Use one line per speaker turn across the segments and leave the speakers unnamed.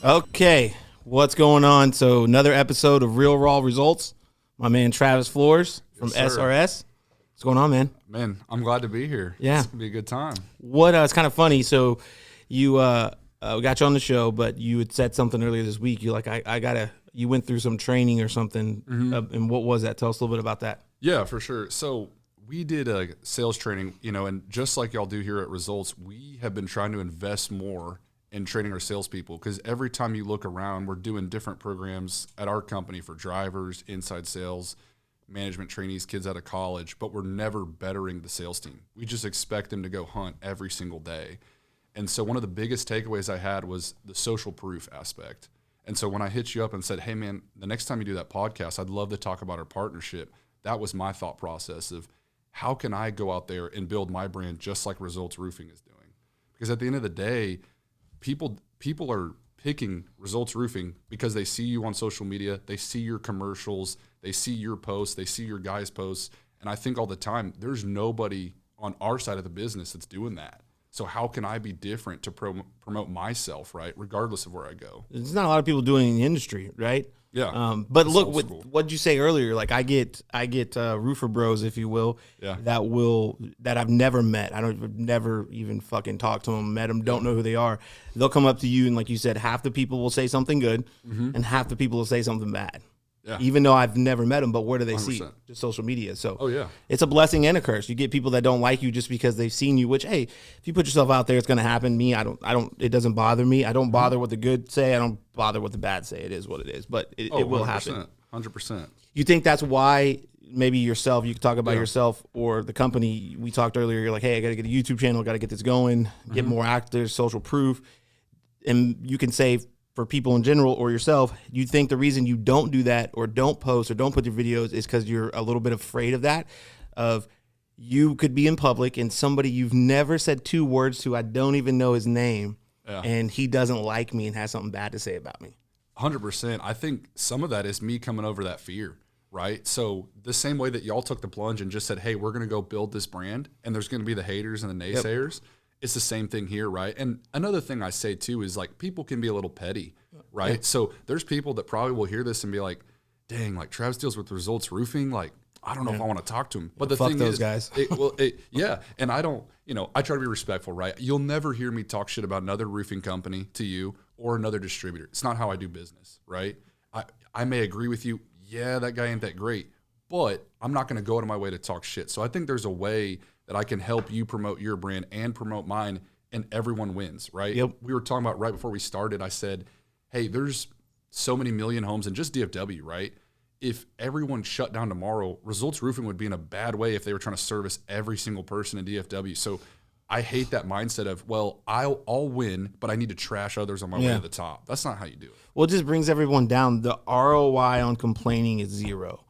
Okay, what's going on? So another episode of Real Raw Results. My man Travis Flores from
Yes, sir.
SRS. What's going on, man?
Man, I'm glad to be here.
Yeah.
It's going to be a good time.
What? It's kind of funny. So you got you on the show, but you had said something earlier this week. You're like, I gotta. You went through some training or something, and what was that? Tell us a little bit about that.
Yeah, for sure. So we did a sales training, and just like y'all do here at Results, we have been trying to invest more in training our salespeople because every time you look around, we're doing different programs at our company for drivers, inside sales, management trainees, kids out of college, but we're never bettering the sales team. We just expect them to go hunt every single day. And so one of the biggest takeaways I had was the social proof aspect. And so when I hit you up and said, hey, man, the next time you do that podcast, I'd love to talk about our partnership. That was my thought process of how can I go out there and build my brand just like Results Roofing is doing? Because at the end of the day, people are picking Results Roofing because they see you on social media, they see your commercials, they see your posts, they see your guys' posts. And I think all the time, there's nobody on our side of the business that's doing that. So how can I be different to promote myself, right, regardless of where I go?
There's not a lot of people doing it in the industry, right?
Yeah.
But look, what'd you say earlier? Like I get roofer bros, if you will, that I've never met. I've never even fucking talked to them, met them, don't know who they are. They'll come up to you and like you said, half the people will say something good and half the people will say something bad.
Yeah.
Even though I've never met them, but where do they
100%.
see? Just social media. So
it's
a blessing and a curse. You get people that don't like you just because they've seen you, which, hey, if you put yourself out there, it's going to happen. Me, I don't, it doesn't bother me. I don't bother what the good say. I don't bother what the bad say. It is what it is, but it will happen.
100%.
You think that's why maybe yourself, you can talk about yourself or the company we talked earlier. You're like, hey, I got to get a YouTube channel, got to get this going, get more active, social proof. And you can say, for people in general or yourself, you think the reason you don't do that or don't post or don't put your videos is because you're a little bit afraid of that, of you could be in public and somebody you've never said two words to, I don't even know his name, and he doesn't like me and has something bad to say about me.
100%. I think some of that is me coming over that fear, right? So the same way that y'all took the plunge and just said, hey, we're going to go build this brand, and there's going to be the haters and the naysayers. It's the same thing here, right? And another thing I say too is like people can be a little petty, right? Yeah. So there's people that probably will hear this and be like, dang, like Travis deals with Results Roofing. Like, I don't know if I want to talk to him. But the
fuck
thing
those
is,
guys.
And I don't, I try to be respectful, right? You'll never hear me talk shit about another roofing company to you or another distributor. It's not how I do business, right? I may agree with you. Yeah, that guy ain't that great, but I'm not going to go out of my way to talk shit. So I think there's a way that I can help you promote your brand and promote mine, and everyone wins, right?
Yep.
We were talking about right before we started, I said, hey, there's so many million homes in just DFW, right? If everyone shut down tomorrow, Results Roofing would be in a bad way if they were trying to service every single person in DFW. So I hate that mindset of, well, I'll win, but I need to trash others on my way to the top. That's not how you do it.
Well, it just brings everyone down. The ROI on complaining is zero.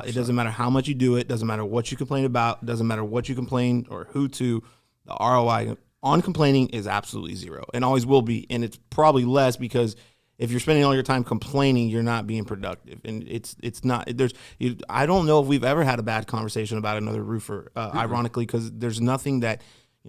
It doesn't matter how much you do it. Doesn't matter what you complain about. Doesn't matter what you complain or who to. The ROI on complaining is absolutely zero and always will be. And it's probably less because if you're spending all your time complaining, you're not being productive. And it's not. I don't know if we've ever had a bad conversation about another roofer. Ironically, because there's nothing that.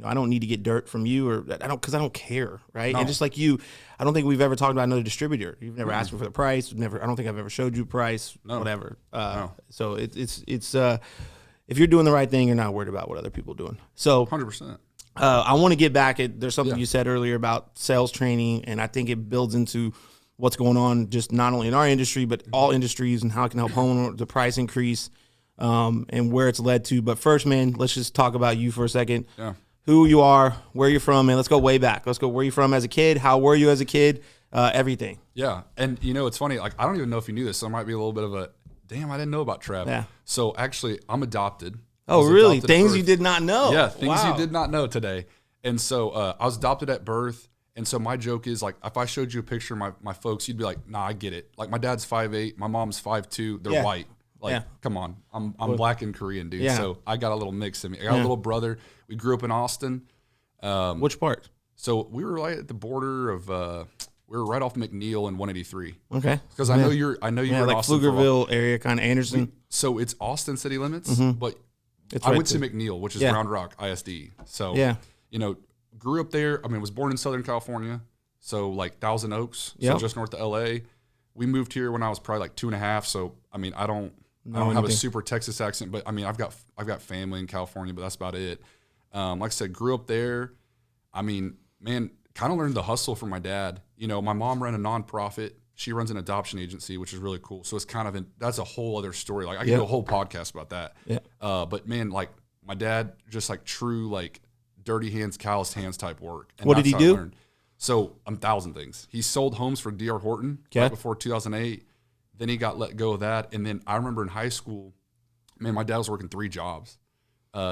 I don't need to get dirt from you, or because I don't care, right? No. And just like you, I don't think we've ever talked about another distributor. You've never asked me for the price. I don't think I've ever showed you price. No. Whatever. No. So it's if you're doing the right thing, you're not worried about what other people are doing. So
100%.
I want to get back. There's something you said earlier about sales training, and I think it builds into what's going on, just not only in our industry but all industries, and how it can help homeowner the price increase, and where it's led to. But first, man, let's just talk about you for a second. Yeah. Who you are, where you're from, man. Let's go way back. Let's go where you're from as a kid. How were you as a kid? Everything.
Yeah. And, it's funny. Like, I don't even know if you knew this, so it might be a little bit of a, damn, I didn't know about Trav. Yeah. So, actually, I'm adopted.
Oh, really? Things you did not know.
Yeah, things you did not know today. And so, I was adopted at birth. And so, my joke is, like, if I showed you a picture of my folks, you'd be like, nah, I get it. Like, my dad's 5'8", my mom's 5'2". They're white. Like, come on. I'm black and Korean, dude. Yeah. So I got a little mix in me. I got a little brother. We grew up in Austin.
Which part?
So we were right at the border of, we were right off McNeil and 183.
Okay.
Because I know you're in
like
Austin.
Pflugerville area, kind of Anderson.
So it's Austin city limits, but I went to McNeil, which is Round Rock ISD. So, grew up there. I mean, was born in Southern California. So like Thousand Oaks,
Yep.
so just north of LA. We moved here when I was probably like 2.5. So I mean, I don't have a
anything.
super Texas accent, but I mean, I've got family in California, but that's about it. Like I said, grew up there. I mean, man, kind of learned the hustle from my dad. You know, my mom ran a nonprofit. She runs an adoption agency, which is really cool. So it's kind of that's a whole other story. Like I could do a whole podcast about that.
Yeah.
But man, like my dad, just like true, like dirty hands, calloused hands type work. And
What did
that's
he
how I
do?
learned. So 1,000 things. He sold homes for D.R. Horton
Okay.
right before 2008. Then he got let go of that. And then I remember in high school, man, my dad was working 3 jobs.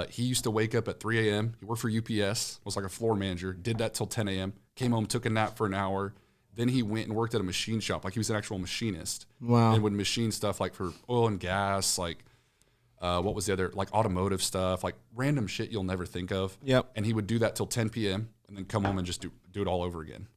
He used to wake up at 3 a.m. He worked for UPS, was like a floor manager, did that till 10 a.m., came home, took a nap for an hour. Then he went and worked at a machine shop. Like he was an actual machinist.
Wow.
And would machine stuff like for oil and gas, like what was the other, like automotive stuff, like random shit you'll never think of.
Yep.
And he would do that till 10 p.m. and then come home and just do it all over again.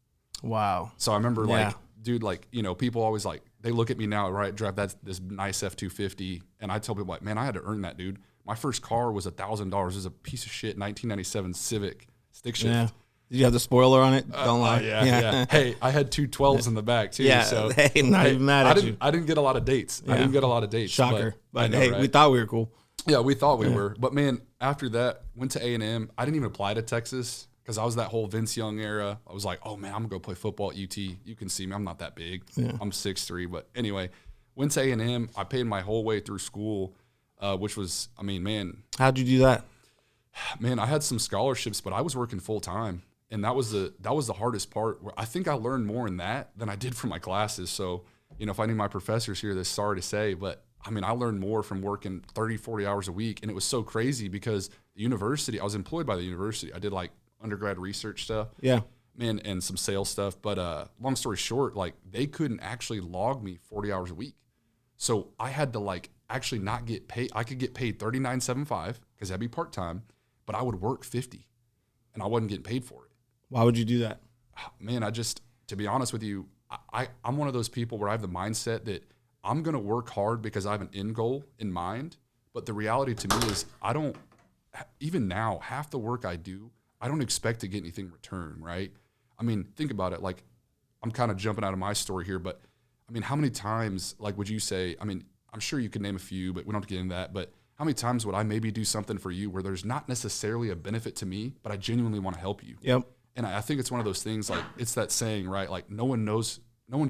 Wow.
So I remember
Yeah.
like, dude, like, you know, people always like, they look at me now, right, drive this nice F-250. And I tell people like, man, I had to earn that, dude. My first car was $1,000. It was a piece of shit 1997 Civic stick shift.
Yeah. Did you have the spoiler on it? Don't lie.
Yeah. Hey, I had 2 12s in the back too.
Yeah.
So
Hey, not even mad at you.
I didn't get a lot of dates. I didn't get a lot of dates.
Shocker. But
I know,
hey,
right?
we thought we were cool.
Yeah, we thought we were. But man, after that, went to A&M. I didn't even apply to Texas because I was that whole Vince Young era. I was like, oh man, I'm gonna go play football at UT. You can see me. I'm not that big.
Yeah.
I'm 6'3". But anyway, went to A&M. I paid my whole way through school, which was, I mean, man,
How'd you do that?
I had some scholarships, but I was working full time. And that was the hardest part. Where I think I learned more in that than I did from my classes. So, you know, if any of my professors hear this, sorry to say, but I mean, I learned more from working 30, 40 hours a week. And it was so crazy because the university, I was employed by the university. I did like undergrad research stuff.
Yeah.
Man, and some sales stuff. But long story short, like they couldn't actually log me 40 hours a week. So I had to like actually not get paid. I could get paid $39.75 because that'd be part-time, but I would work 50 and I wasn't getting paid for it.
Why would you do that?
Man, to be honest with you, I'm one of those people where I have the mindset that I'm going to work hard because I have an end goal in mind. But the reality to me is even now, half the work I do, I don't expect to get anything in return, right? I mean, think about it. Like, I'm kind of jumping out of my story here, but I mean, how many times, like, would you say, I mean, I'm sure you could name a few, but we don't have to get into that, but how many times would I maybe do something for you where there's not necessarily a benefit to me, but I genuinely want to help you?
Yep.
And I think it's one of those things, like, it's that saying, right? Like, no one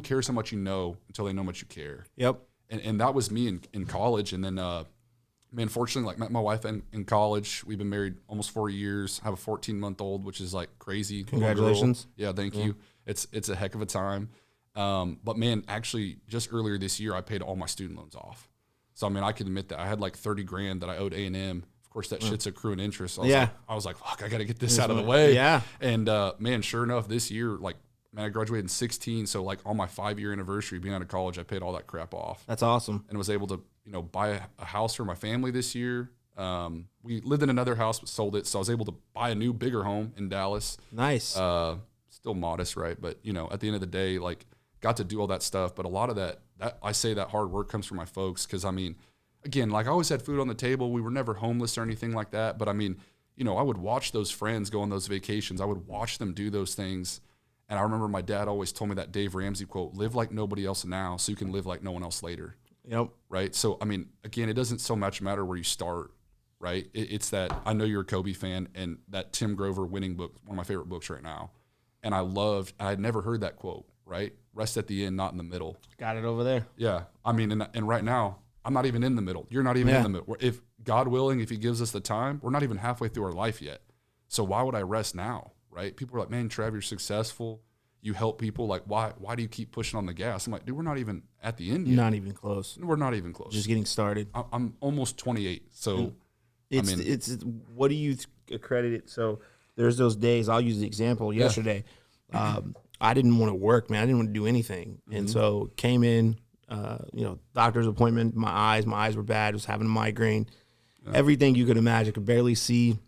cares how much you know until they know how much you care.
Yep.
And that was me in college. And then, man, fortunately, like, met my wife in college. We've been married almost 4 years. I have a 14-month-old, which is, like, crazy.
Congratulations.
Yeah, thank you. It's a heck of a time. But, man, actually, just earlier this year, I paid all my student loans off. So, I mean, I can admit that. I had, like, $30,000 that I owed A&M. Of course, that shit's accruing interest. So I was like, fuck, I got to get this out of the way.
Yeah.
And, man, sure enough, this year, like, man, I graduated in 16. So, like, on my 5-year anniversary being out of college, I paid all that crap off.
That's awesome.
And was able to, you know, buy a house for my family this year. We lived in another house, but sold it. So I was able to buy a new, bigger home in Dallas.
Nice.
Still modest, right? But, you know, at the end of the day, like, got to do all that stuff. But a lot of that I say that hard work comes from my folks. Cause I mean, again, like, I always had food on the table. We were never homeless or anything like that. But I mean, you know, I would watch those friends go on those vacations. I would watch them do those things. And I remember my dad always told me that Dave Ramsey quote, live like nobody else now so you can live like no one else later.
Yep.
Right. So, I mean, again, it doesn't so much matter where you start, right? It's that, I know you're a Kobe fan, and that Tim Grover Winning book, one of my favorite books right now. And I had never heard that quote, right? Rest at the end, not in the middle.
Got it over there.
Yeah. I mean, and right now, I'm not even in the middle. You're not even in the middle. If God willing, if he gives us the time, we're not even halfway through our life yet. So why would I rest now, right? People are like, man, Trav, you're successful. You help people. Like, why do you keep pushing on the gas? I'm like, dude, we're not even at the end yet.
Not even close.
We're not even close.
Just getting started.
I'm almost 28. So,
It's what do you accredit it? So there's those days. I'll use the example yesterday. I didn't want to work, man. I didn't want to do anything. And so came in, doctor's appointment, my eyes were bad. I was having a migraine, everything you could imagine, could barely see.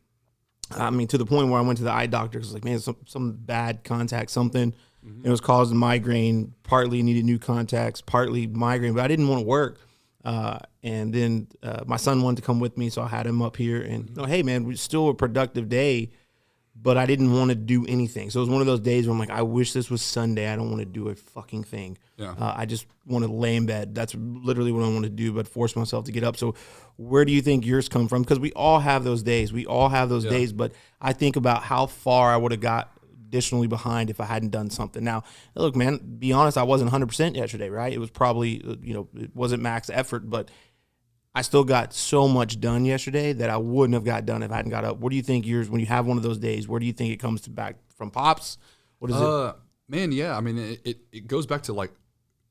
I mean, to the point where I went to the eye doctor. Cause like, man, some bad contact, something. It was causing migraine, partly needed new contacts, partly migraine, but I didn't want to work. And then my son wanted to come with me. So I had him up here and, hey man, we're still a productive day. but I didn't want to do anything. So it was one of those days where I'm like, I wish this was Sunday. I don't want to do a fucking thing.
Yeah.
I just want to lay in bed. That's literally what I want to do, but force myself to get up. So where do you think yours come from? Because we all have those days. We all have those days, but I think about how far I would have got additionally behind if I hadn't done something. Now, look, man, be honest, I wasn't 100% yesterday, right? It was probably, it wasn't max effort, but I still got so much done yesterday that I wouldn't have got done if I hadn't got up. What do you think yours, when you have one of those days, where do you think it comes back from? Pops? What is it?
Man, yeah. I mean, it goes back to like,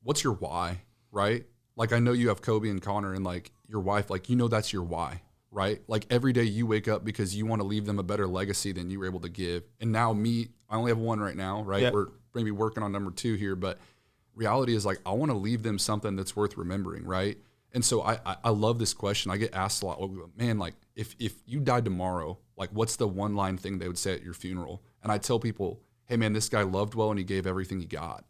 what's your why, right? Like, I know you have Kobe and Connor and like your wife, like, that's your why, right? Like every day you wake up because you want to leave them a better legacy than you were able to give. And now me, I only have one right now, right?
Yep.
We're maybe working on number 2 here, but reality is like, I want to leave them something that's worth remembering, right? And so I love this question. I get asked a lot, man, like if you died tomorrow, like what's the one line thing they would say at your funeral? And I tell people, hey man, this guy loved well and he gave everything he got.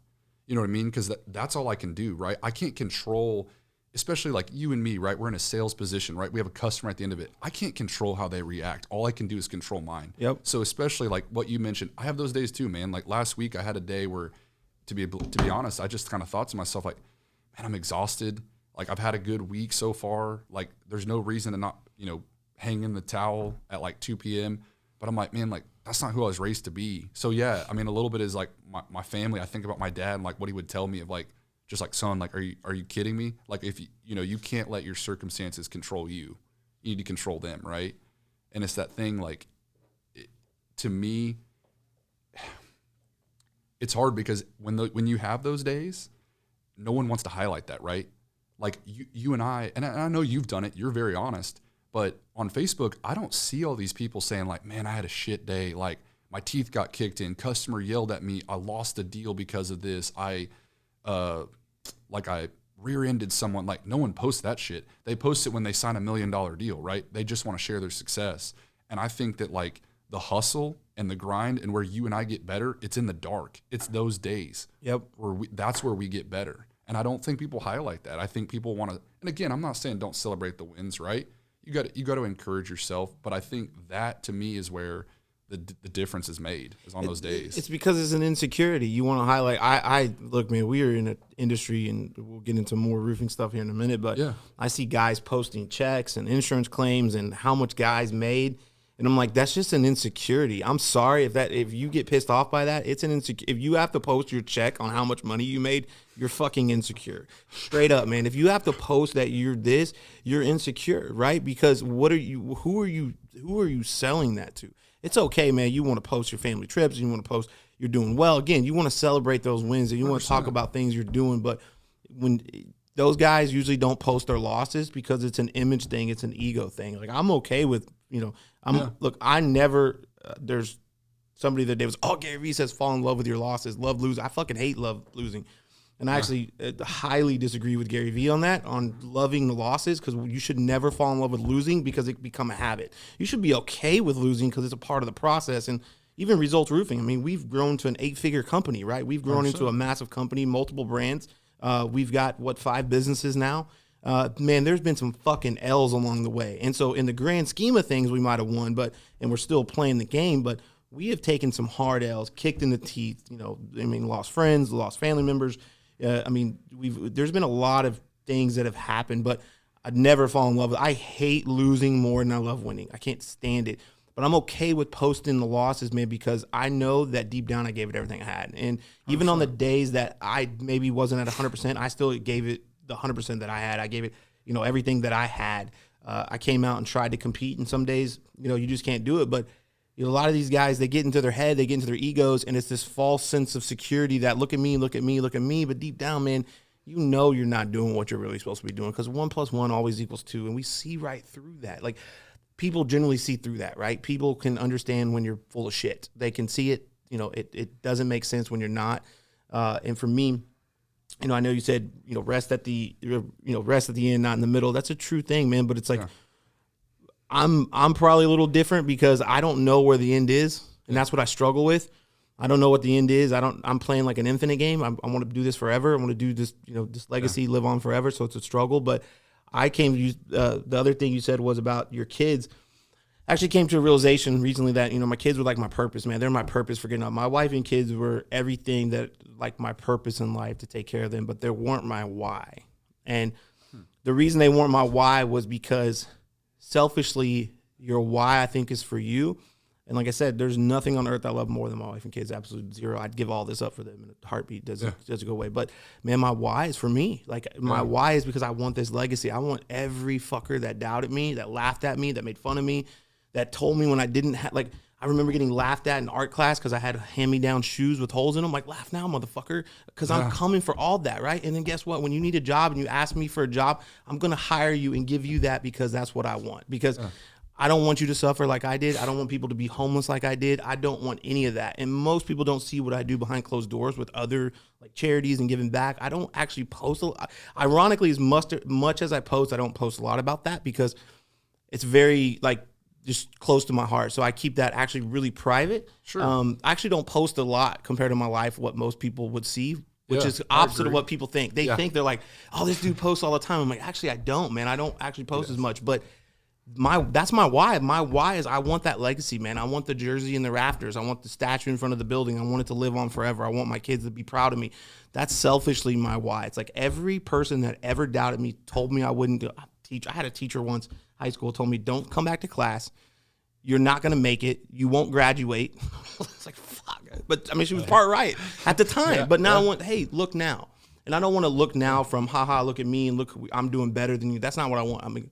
You know what I mean? Because that's all I can do, right? I can't control, especially like you and me, right? We're in a sales position, right? We have a customer at the end of it. I can't control how they react. All I can do is control mine.
Yep.
So especially like what you mentioned, I have those days too, man. Like last week I had a day where, to be honest, I just kind of thought to myself like, man, I'm exhausted. Like I've had a good week so far. Like there's no reason to not, hang in the towel at like 2 p.m. But I'm like, man, like that's not who I was raised to be. So yeah, I mean, a little bit is like my family. I think about my dad and like what he would tell me of like, just like, son, like, are you kidding me? Like if you can't let your circumstances control you. You need to control them, right? And it's that thing like, to me, it's hard because when you have those days, no one wants to highlight that, right? Like you and I know you've done it. You're very honest. But on Facebook, I don't see all these people saying like, man, I had a shit day. Like my teeth got kicked in. Customer yelled at me. I lost a deal because of this. I rear-ended someone. Like no one posts that shit. They post it when they sign $1 million deal, right? They just want to share their success. And I think that like the hustle and the grind and where you and I get better, it's in the dark. It's those days.
Yep.
That's where we get better. And I don't think people highlight that. I think people want to, and again, I'm not saying don't celebrate the wins, right? You got to encourage yourself. But I think that to me is where the difference is made, is on those days.
It's because it's an insecurity. You want to highlight. I look, man, we are in an industry, and we'll get into more roofing stuff here in a minute, but yeah. I see guys posting checks and insurance claims and how much guys made. And I'm like, that's just an insecurity. I'm sorry if you get pissed off by that, it's an insecurity. If you have to post your check on how much money you made, you're fucking insecure. Straight up, man. If you have to post that you're insecure, right? Because who are you selling that to? It's okay, man. You want to post your family trips, you want to post you're doing well. Again, you want to celebrate those wins and you 100%. Want to talk about things you're doing, but when those guys usually don't post their losses because it's an image thing, it's an ego thing. Like I'm okay with, look, I never, there's somebody that was, Gary Vee says fall in love with your losses, love losing. I fucking hate love losing. And I actually highly disagree with Gary Vee on that, on loving the losses, because you should never fall in love with losing because it become a habit. You should be okay with losing because it's a part of the process. And even Results Roofing, I mean, we've grown to an 8-figure company, right? We've grown into a massive company, multiple brands. We've got, 5 businesses now? Man, there's been some fucking L's along the way. And so in the grand scheme of things, we might have won, and we're still playing the game, but we have taken some hard L's, kicked in the teeth, lost friends, lost family members. There's been a lot of things that have happened, but I'd never fall in love with it. I hate losing more than I love winning. I can't stand it. But I'm okay with posting the losses, man, because I know that deep down I gave it everything I had. And even on the days that I maybe wasn't at 100%, I still gave it the 100% that I had. I gave it, everything that I had. I came out and tried to compete, and some days, you just can't do it. But a lot of these guys, they get into their head, they get into their egos, and it's this false sense of security that look at me, look at me, look at me. But deep down, man, you're not doing what you're really supposed to be doing, because 1 + 1 always equals 2, and we see right through that. Like, people generally see through that, right? People can understand when you're full of shit. They can see it. It doesn't make sense when you're not. And for me, I know you said, rest at the end, not in the middle. That's a true thing, man. But it's like, I'm probably a little different because I don't know where the end is, and that's what I struggle with. I don't know what the end is. I'm playing like an infinite game. I want to do this forever. I want to do this, this legacy live on forever. So it's a struggle. But I came to you. The other thing you said was about your kids. actually came to a realization recently that, you know, my kids were like my purpose, man. They're my purpose for getting up. My wife and kids were everything that, like, my purpose in life to take care of them, but they weren't my why. And the reason they weren't my why was because selfishly, your why, I think, is for you. And like I said, there's nothing on earth I love more than my wife and kids. Absolute zero. I'd give all this up for them in a heartbeat. Doesn't go away. But man, my why is for me. Like, my why is because I want this legacy. I want every fucker that doubted me, that laughed at me, that made fun of me, that told me when I didn't have, like, I remember getting laughed at in art class because I had hand-me-down shoes with holes in them. Like, laugh now, motherfucker, because I'm coming for all that, right? And then guess what? When you need a job and you ask me for a job, I'm going to hire you and give you that because that's what I want. Because I don't want you to suffer like I did. I don't want people to be homeless like I did. I don't want any of that. And most people don't see what I do behind closed doors with other, like, charities and giving back. I don't actually post. Ironically, as much as I post, I don't post a lot about that because it's very, like, just close to my heart. So I keep that actually really private.
Sure.
I actually don't post a lot compared to my life, what most people would see, which is opposite of what people think. They think they're like, oh, this dude posts all the time. I'm like, actually, I don't, man. I don't actually post as much. But that's my why. My why is I want that legacy, man. I want the jersey in the rafters. I want the statue in front of the building. I want it to live on forever. I want my kids to be proud of me. That's selfishly my why. It's like every person that ever doubted me, told me I wouldn't teach. I had a teacher once, high school, told me, don't come back to class. You're not going to make it. You won't graduate. It's like, fuck. But I mean, she was part right at the time. But now I want, hey, look now. And I don't want to look now from, haha, look at me and look, I'm doing better than you. That's not what I want. I mean,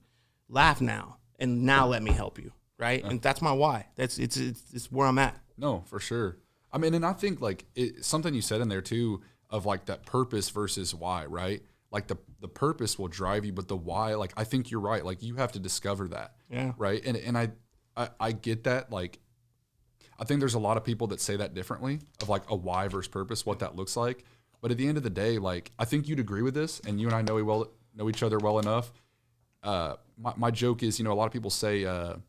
laugh now. And now let me help you, right? And that's my why. It's where I'm at.
No, for sure. I mean, and I think, like, something you said in there too of, like, that purpose versus why, right? Like, the purpose will drive you, but the why, like, I think you're right. Like, you have to discover that, right? And I get that. Like, I think there's a lot of people that say that differently of, like, a why versus purpose, what that looks like. But at the end of the day, like, I think you'd agree with this, and you and I know each other well enough. My joke is, you know, a lot of people say, well,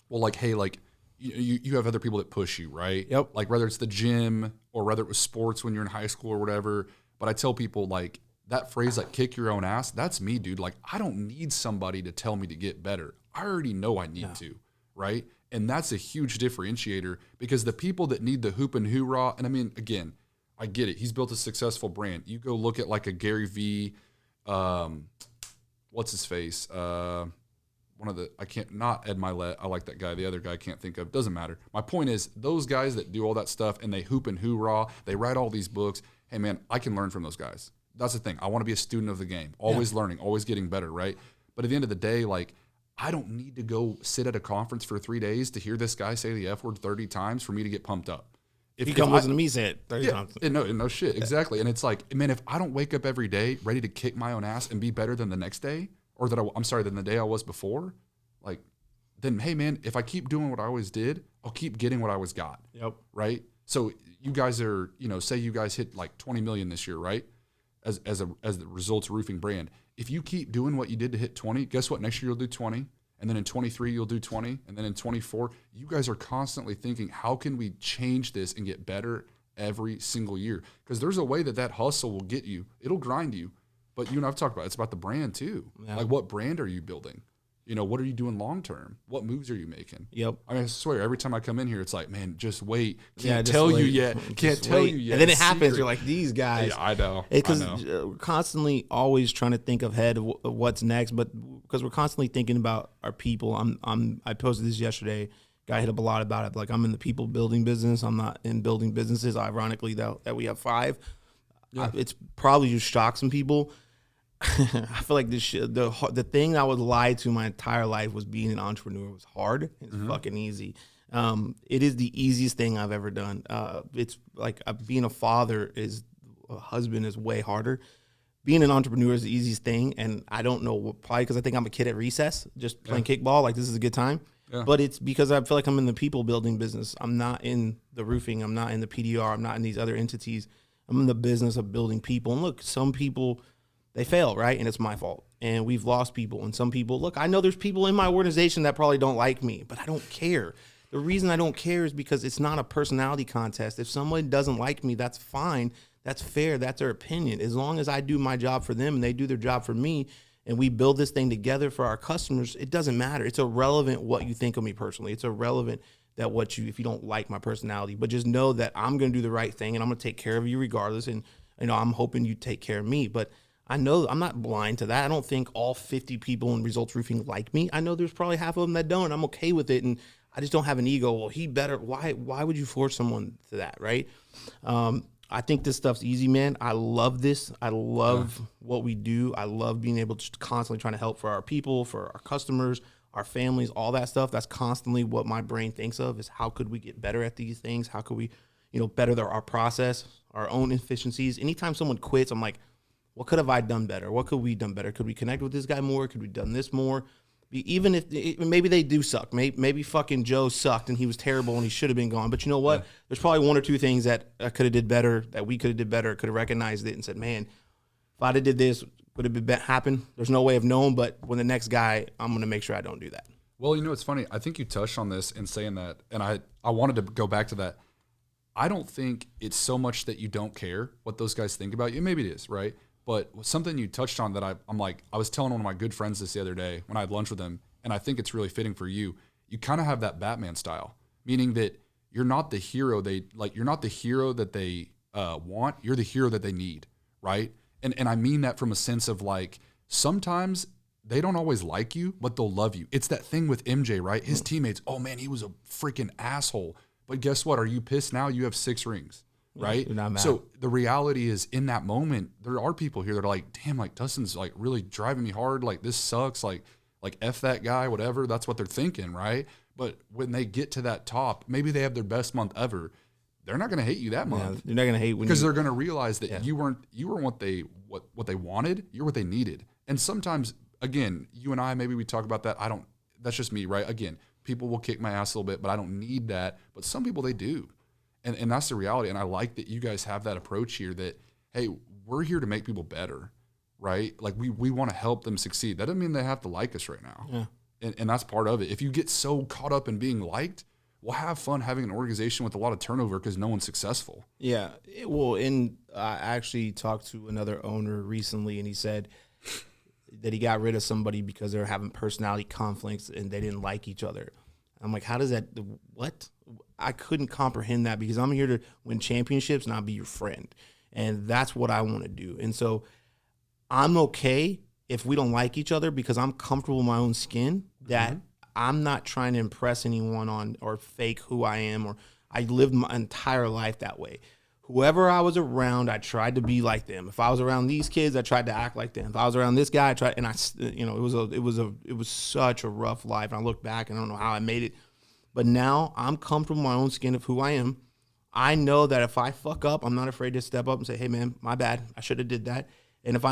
like, hey, like, you have other people that push you, right?
Yep.
Like, whether it's the gym or whether it was sports when you're in high school or whatever. But I tell people, like, that phrase, like, kick your own ass, that's me, dude. Like, I don't need somebody to tell me to get better. I already know I need to, right? And that's a huge differentiator because the people that need the hoop and hoorah, and I mean, again, I get it. He's built a successful brand. You go look at, like, a Gary V, what's his face? Not Ed Milet. I like that guy. The other guy I can't think of. Doesn't matter. My point is, those guys that do all that stuff and they hoop and hoorah, they write all these books. Hey, man, I can learn from those guys. That's the thing. I want to be a student of the game, always learning, always getting better, right? But at the end of the day, like, I don't need to go sit at a conference for 3 days to hear this guy say the F word 30 times for me to get pumped up.
If you come listen to me say it 30 times.
No shit. Exactly. And it's like, man, if I don't wake up every day ready to kick my own ass and be better than the next day, or than the day I was before, like, then, hey, man, if I keep doing what I always did, I'll keep getting what I always got.
Yep.
Right? So you guys are, you know, say you guys hit like 20 million this year, right? As the Results Roofing brand. If you keep doing what you did to hit 20, guess what? Next year you'll do 20. And then in 23, you'll do 20. And then in 24, you guys are constantly thinking, how can we change this and get better every single year? Because there's a way that hustle will get you. It'll grind you. But you and I've talked about it. It's about the brand too. Yeah. Like, what brand are you building? You know, what are you doing long term? What moves are you making?
Yep.
I mean, I swear, every time I come in here, it's like, man, just wait. Can't tell you yet. Can't tell you yet.
And then it happens. You're like, these guys.
Yeah, I know.
Because we're constantly always trying to think ahead of what's next, but because we're constantly thinking about our people. I posted this yesterday. Guy hit up a lot about it. Like, I'm in the people building business. I'm not in building businesses. Ironically, that we have 5. Yeah. It's probably just shocked some people. I feel like the thing I was lied to my entire life was being an entrepreneur was hard. It's fucking easy. It is the easiest thing I've ever done. It's like being a husband is way harder. Being an entrepreneur is the easiest thing, and I don't know, probably because I think I'm a kid at recess, just playing kickball. Like, this is a good time. Yeah. But it's because I feel like I'm in the people building business. I'm not in the roofing. I'm not in the PDR. I'm not in these other entities. I'm in the business of building people. And look, some people, they fail, right? And it's my fault. And we've lost people. And some people, look, I know there's people in my organization that probably don't like me, but I don't care. The reason I don't care is because it's not a personality contest. If someone doesn't like me, that's fine. That's fair. That's their opinion. As long as I do my job for them and they do their job for me, and we build this thing together for our customers, it doesn't matter. It's irrelevant what you think of me personally. It's irrelevant that if you don't like my personality, but just know that I'm going to do the right thing and I'm going to take care of you regardless. And, I'm hoping you take care of me, but I know I'm not blind to that. I don't think all 50 people in Results Roofing like me. I know there's probably half of them that don't. I'm okay with it. And I just don't have an ego. Well, he better. Why would you force someone to that? Right. I think this stuff's easy, man. I love this. I love what we do. I love being able to constantly trying to help for our people, for our customers, our families, all that stuff. That's constantly what my brain thinks of is how could we get better at these things? How could we, better our process, our own efficiencies? Anytime someone quits, I'm like, what could have I done better? What could we done better? Could we connect with this guy more? Could we done this more? Even if maybe they do suck. Maybe fucking Joe sucked and he was terrible and he should have been gone. But you know what? Yeah. There's probably one or two things that I could have did better, that we could have did better, could have recognized it and said, man, if I'd have did this, would have been happen. There's no way of knowing, but when the next guy, I'm going to make sure I don't do that.
Well, it's funny. I think you touched on this in saying that, and I wanted to go back to that. I don't think it's so much that you don't care what those guys think about you. Maybe it is, right? But something you touched on that I'm like, I was telling one of my good friends this the other day when I had lunch with him, and I think it's really fitting for you. You kind of have that Batman style, meaning that you're not the hero you're not the hero that they want. You're the hero that they need, right? And I mean that from a sense of like, sometimes they don't always like you, but they'll love you. It's that thing with MJ, right? His teammates, oh man, he was a freaking asshole. But guess what? Are you pissed now? You have 6 rings. Right.
You're not mad.
So the reality is in that moment, there are people here that are like, damn, like Dustin's like really driving me hard. Like this sucks. Like F that guy, whatever. That's what they're thinking. Right. But when they get to that top, maybe they have their best month ever. They're not going to hate you that month.
You're not going to hate
because they're going to realize that you weren't what they wanted. You're what they needed. And sometimes, again, you and I, maybe we talk about that. That's just me. Right. Again, people will kick my ass a little bit, but I don't need that. But some people, they do. And that's the reality. And I like that you guys have that approach here that, hey, we're here to make people better, right? Like we want to help them succeed. That doesn't mean they have to like us right now. Yeah. And that's part of it. If you get so caught up in being liked, we'll have fun having an organization with a lot of turnover because no one's successful.
Yeah. I actually talked to another owner recently, and he said that he got rid of somebody because they were having personality conflicts and they didn't like each other. I'm like, how does that, what? I couldn't comprehend that because I'm here to win championships, not be your friend. And that's what I want to do. And so I'm okay if we don't like each other because I'm comfortable in my own skin, that I'm not trying to impress anyone on or fake who I am, or I lived my entire life that way. Whoever I was around, I tried to be like them. If I was around these kids, I tried to act like them. If I was around this guy, I tried, and it was such a rough life. And I look back and I don't know how I made it. But now I'm comfortable in my own skin of who I am. I know that if I fuck up, I'm not afraid to step up and say, hey, man, my bad. I should have did that. And if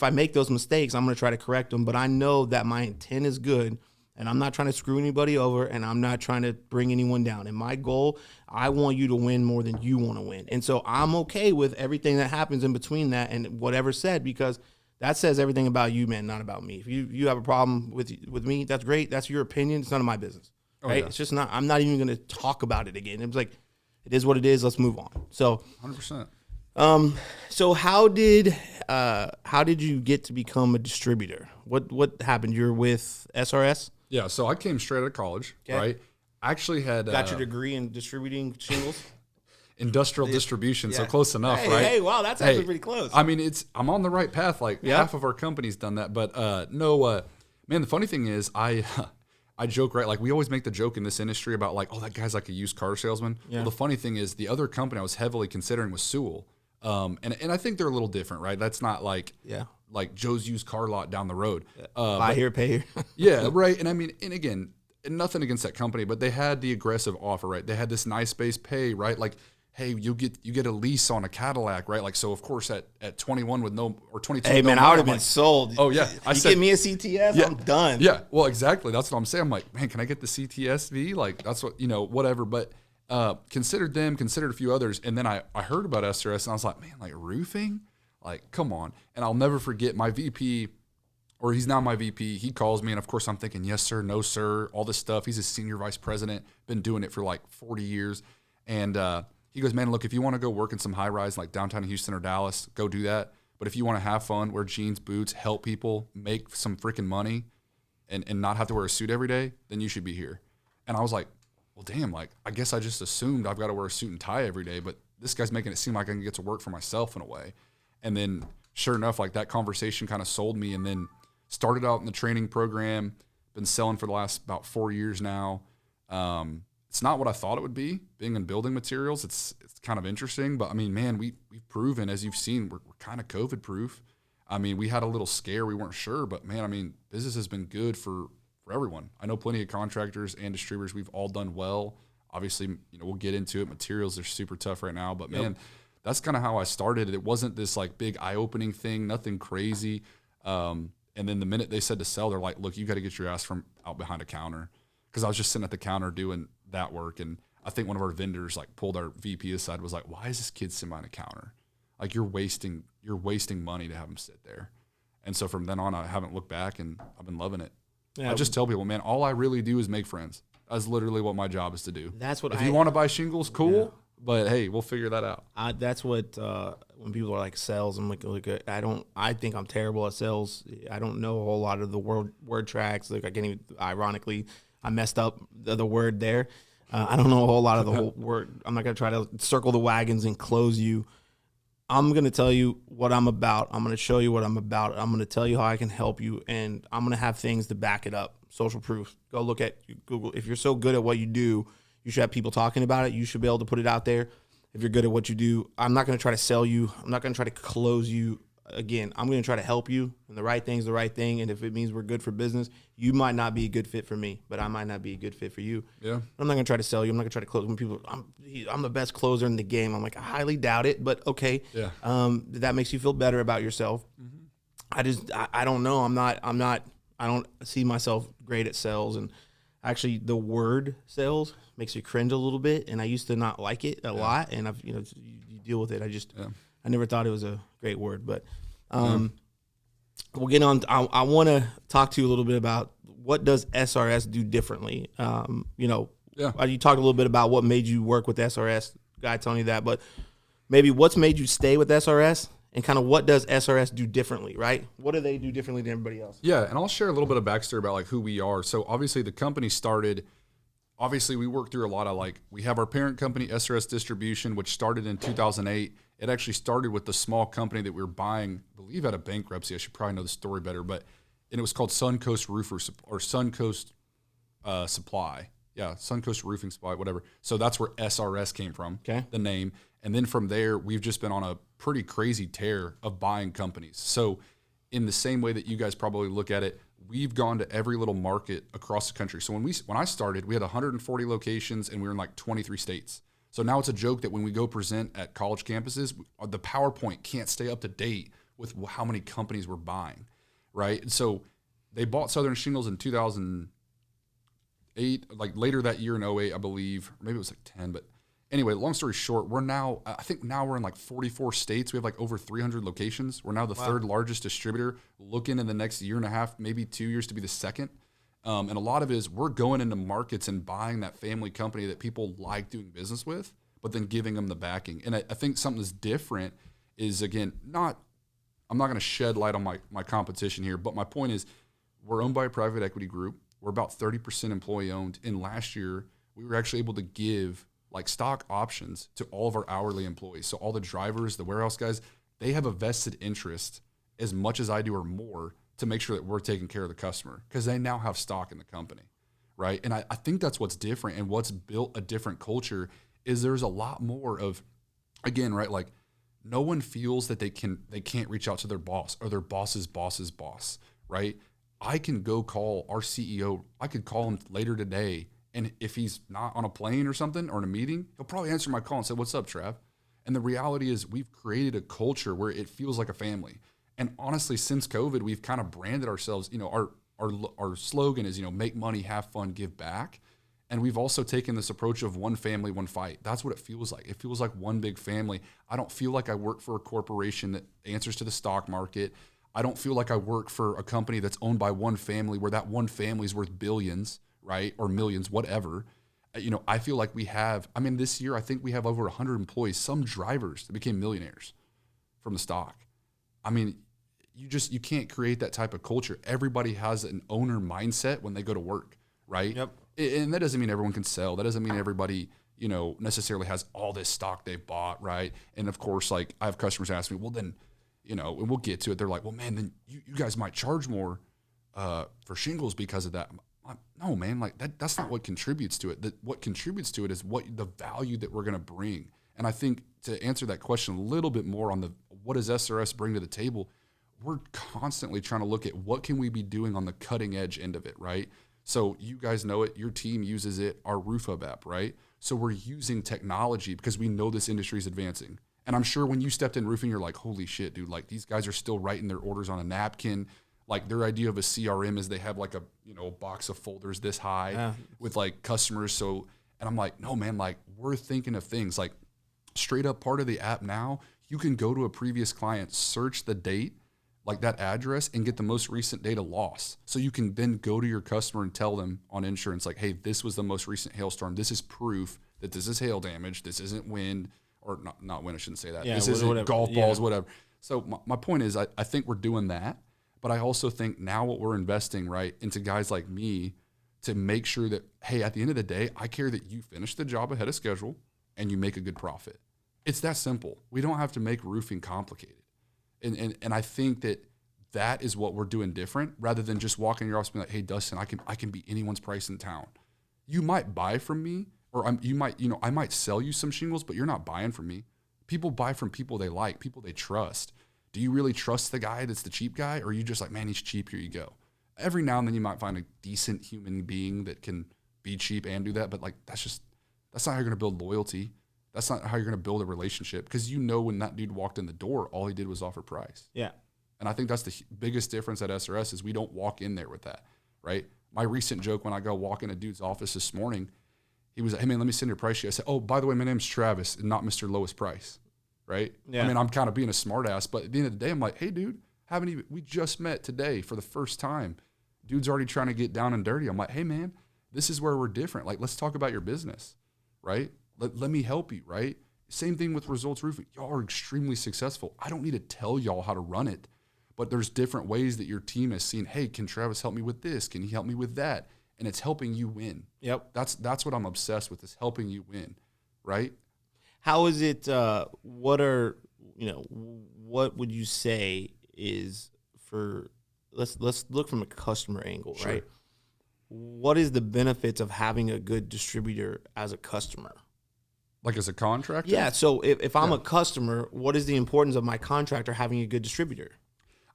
I make those mistakes, I'm going to try to correct them. But I know that my intent is good, and I'm not trying to screw anybody over, and I'm not trying to bring anyone down. And my goal, I want you to win more than you want to win. And so I'm okay with everything that happens in between that and whatever's said, because that says everything about you, man, not about me. If you have a problem with me, that's great. That's your opinion. It's none of my business. Right? Yeah. It's just not. I'm not even going to talk about it again. It was like, it is what it is. Let's move on. So
100%.
So how did you get to become a distributor? What happened? You're with SRS?
Yeah. So I came straight out of college, right? I actually had
got your degree in distributing shingles.
Industrial distribution, so close enough, right?
Hey, wow, that's actually pretty close.
I mean, I'm on the right path. Like half of our company's done that, but man, the funny thing is, I joke, right? Like we always make the joke in this industry about like, oh, that guy's like a used car salesman. Yeah. Well, the funny thing is, the other company I was heavily considering was Sewell, and I think they're a little different, right? That's not like like Joe's used car lot down the road.
Buy here, pay here.
Yeah, right. And I mean, and again, nothing against that company, but they had the aggressive offer, right? They had this nice base pay, right? Like, hey, you get a lease on a Cadillac, right? Like, so of course at 21 with no, or 22.
Hey man, I would have been sold.
Oh yeah,
I said, give me a CTS, I'm done.
Yeah, well exactly. That's what I'm saying. I'm like, man, can I get the CTSV? Like that's what whatever. But considered a few others, and then I heard about SRS, and I was like, man, like roofing, like come on. And I'll never forget my VP. Or he's now my VP. He calls me, and of course I'm thinking, yes sir, no sir, all this stuff. He's a senior vice president, been doing it for like 40 years, and he goes, man, look, if you want to go work in some high rise like downtown Houston or Dallas, go do that. But if you want to have fun, wear jeans, boots, help people, make some freaking money, and not have to wear a suit every day, then you should be here. And I was like, well, damn, like, I guess I just assumed I've got to wear a suit and tie every day, but this guy's making it seem like I can get to work for myself in a way. And then sure enough, like that conversation kind of sold me, and then started out in the training program, been selling for the last about 4 years now. It's not what I thought it would be, being in building materials. It's kind of interesting, but I mean, man, we've proven, as you've seen, we're kind of COVID proof. I mean, we had a little scare. We weren't sure, but man, I mean, business has been good for everyone. I know plenty of contractors and distributors. We've all done well. Obviously, you know, we'll get into it. Materials are super tough right now, but man, that's kind of how I started. It wasn't this like big eye-opening thing, nothing crazy. And then the minute they said to sell, they're like, look, you got to get your ass from out behind a counter. Because I was just sitting at the counter doing that work. And I think one of our vendors like pulled our VP aside, was like, why is this kid sitting behind a counter? Like you're wasting money to have him sit there. And so from then on, I haven't looked back, and I've been loving it. Yeah, I just tell people, man, all I really do is make friends. That's literally what my job is to do.
That's what
if you want to buy shingles, cool. Yeah. But hey, we'll figure that out.
That's what when people are like sales, I'm like, I think I'm terrible at sales. I don't know a whole lot of the word tracks. Like I can't even. Ironically, I messed up the word there. I don't know a whole lot of the whole word. I'm not gonna try to circle the wagons and close you. I'm gonna tell you what I'm about. I'm gonna show you what I'm about. I'm gonna tell you how I can help you, and I'm gonna have things to back it up. Social proof. Go look at Google. If you're so good at what you do, you should have people talking about it. You should be able to put it out there. If you're good at what you do, I'm not going to try to sell you. I'm not going to try to close you. Again, I'm going to try to help you. And the right thing's the right thing. And if it means we're good for business, you might not be a good fit for me, but I might not be a good fit for you.
Yeah.
I'm not going to try to sell you. I'm not going to try to close. When people, I'm the best closer in the game. I'm like, I highly doubt it, but okay.
Yeah.
That makes you feel better about yourself. Mm-hmm. I don't know. I don't see myself great at sales, and actually the word sales makes you cringe a little bit, and I used to not like it a lot, and I've you deal with it. I never thought it was a great word, but we'll get on. I want to talk to you a little bit about what does SRS do differently. You talked a little bit about what made you work with SRS. Guy telling you that, but maybe what's made you stay with SRS, and kind of what does SRS do differently, right? What do they do differently than everybody else?
Yeah, and I'll share a little bit of backstory about like who we are. So obviously the company started, obviously we worked through a lot of we have our parent company, SRS Distribution, which started in 2008. It actually started with the small company that we were buying, I believe out of bankruptcy. I should probably know the story better, and it was called Suncoast Suncoast Supply. Yeah, Suncoast Roofing Supply, whatever. So that's where SRS came from, the name. And then from there, we've just been on a pretty crazy tear of buying companies. So in the same way that you guys probably look at it, we've gone to every little market across the country. So when I started, we had 140 locations, and we were in like 23 states. So now it's a joke that when we go present at college campuses, the PowerPoint can't stay up to date with how many companies we're buying, right? And so they bought Southern Shingles in 2008, like later that year in 08, I believe, or maybe it was like 10, but anyway, long story short, I think we're in like 44 states. We have like over 300 locations. We're now the third largest distributor, looking in the next year and a half, maybe 2 years to be the second. And a lot of it is we're going into markets and buying that family company that people like doing business with, but then giving them the backing. And I think something that's different is, again, I'm not going to shed light on my competition here, but my point is we're owned by a private equity group. We're about 30% employee owned. And last year, we were actually able to give like stock options to all of our hourly employees. So all the drivers, the warehouse guys, they have a vested interest as much as I do or more to make sure that we're taking care of the customer, because they now have stock in the company, right? And I think that's what's different, and what's built a different culture is there's a lot more of, again, right, like no one feels that they can't reach out to their boss or their boss's boss's boss, right? I can go call our CEO. I could call him later today, and if he's not on a plane or something or in a meeting, he'll probably answer my call and say, "What's up, Trav?" And the reality is we've created a culture where it feels like a family. And honestly, since COVID, we've kind of branded ourselves, our slogan is, make money, have fun, give back. And we've also taken this approach of one family, one fight. That's what it feels like. It feels like one big family. I don't feel like I work for a corporation that answers to the stock market. I don't feel like I work for a company that's owned by one family where that one family is worth billions, right? Or millions, whatever. I feel like this year, I think we have over 100 employees, some drivers that became millionaires from the stock. I mean, you can't create that type of culture. Everybody has an owner mindset when they go to work, right?
Yep.
And that doesn't mean everyone can sell. That doesn't mean everybody, necessarily has all this stock they've bought, right? And of course, like I have customers ask me, well, then, and we'll get to it. They're like, well, man, then you guys might charge more for shingles because of that. No, man, like that's not what contributes to it. What contributes to it is the value that we're going to bring. And I think to answer that question a little bit more on what does SRS bring to the table, we're constantly trying to look at what can we be doing on the cutting edge end of it, right? So you guys know it, your team uses it, our Roof Hub app, right? So we're using technology because we know this industry is advancing. And I'm sure when you stepped in roofing, you're like, holy shit, dude, like these guys are still writing their orders on a napkin. Like their idea of a CRM is they have like a box of folders this high with like customers. So, and I'm like, no, man, like we're thinking of things like straight up part of the app now, you can go to a previous client, search the date, like that address, and get the most recent data loss. So you can then go to your customer and tell them on insurance, like, hey, this was the most recent hailstorm. This is proof that this is hail damage. This isn't wind, or not wind, I shouldn't say that.
Yeah,
this isn't
whatever.
golf balls, whatever. So my point is, I think we're doing that. But I also think now what we're investing, right, into guys like me to make sure that, hey, at the end of the day, I care that you finish the job ahead of schedule and you make a good profit. It's that simple. We don't have to make roofing complicated. And I think that is what we're doing different rather than just walking in your office and being like, hey, Dustin, I can beat anyone's price in town. You might buy from me or I might sell you some shingles, but you're not buying from me. People buy from people they like, people they trust. Do you really trust the guy that's the cheap guy? Or are you just like, man, he's cheap, here you go? Every now and then you might find a decent human being that can be cheap and do that. But like, that's not how you're going to build loyalty. That's not how you're going to build a relationship. Because when that dude walked in the door, all he did was offer price.
Yeah.
And I think that's the biggest difference at SRS is we don't walk in there with that, right? My recent joke when I go walk in a dude's office this morning, he was like, hey man, let me send your price sheet. I said, oh, by the way, my name's Travis and not Mr. Lowest Price. Right?
Yeah.
I mean, I'm kind of being a smart ass, but at the end of the day, I'm like, hey, dude, we just met today for the first time. Dude's already trying to get down and dirty. I'm like, hey, man, this is where we're different. Like, let's talk about your business, right? Let me help you, right? Same thing with Results Roofing. Y'all are extremely successful. I don't need to tell y'all how to run it, but there's different ways that your team has seen, hey, can Travis help me with this? Can he help me with that? And it's helping you win.
Yep.
That's what I'm obsessed with, is helping you win, right?
How is it, what would you say is let's look from a customer angle,
Sure.
right? What is the benefits of having a good distributor as a customer?
Like as a contractor?
Yeah, so if I'm a customer, what is the importance of my contractor having a good distributor?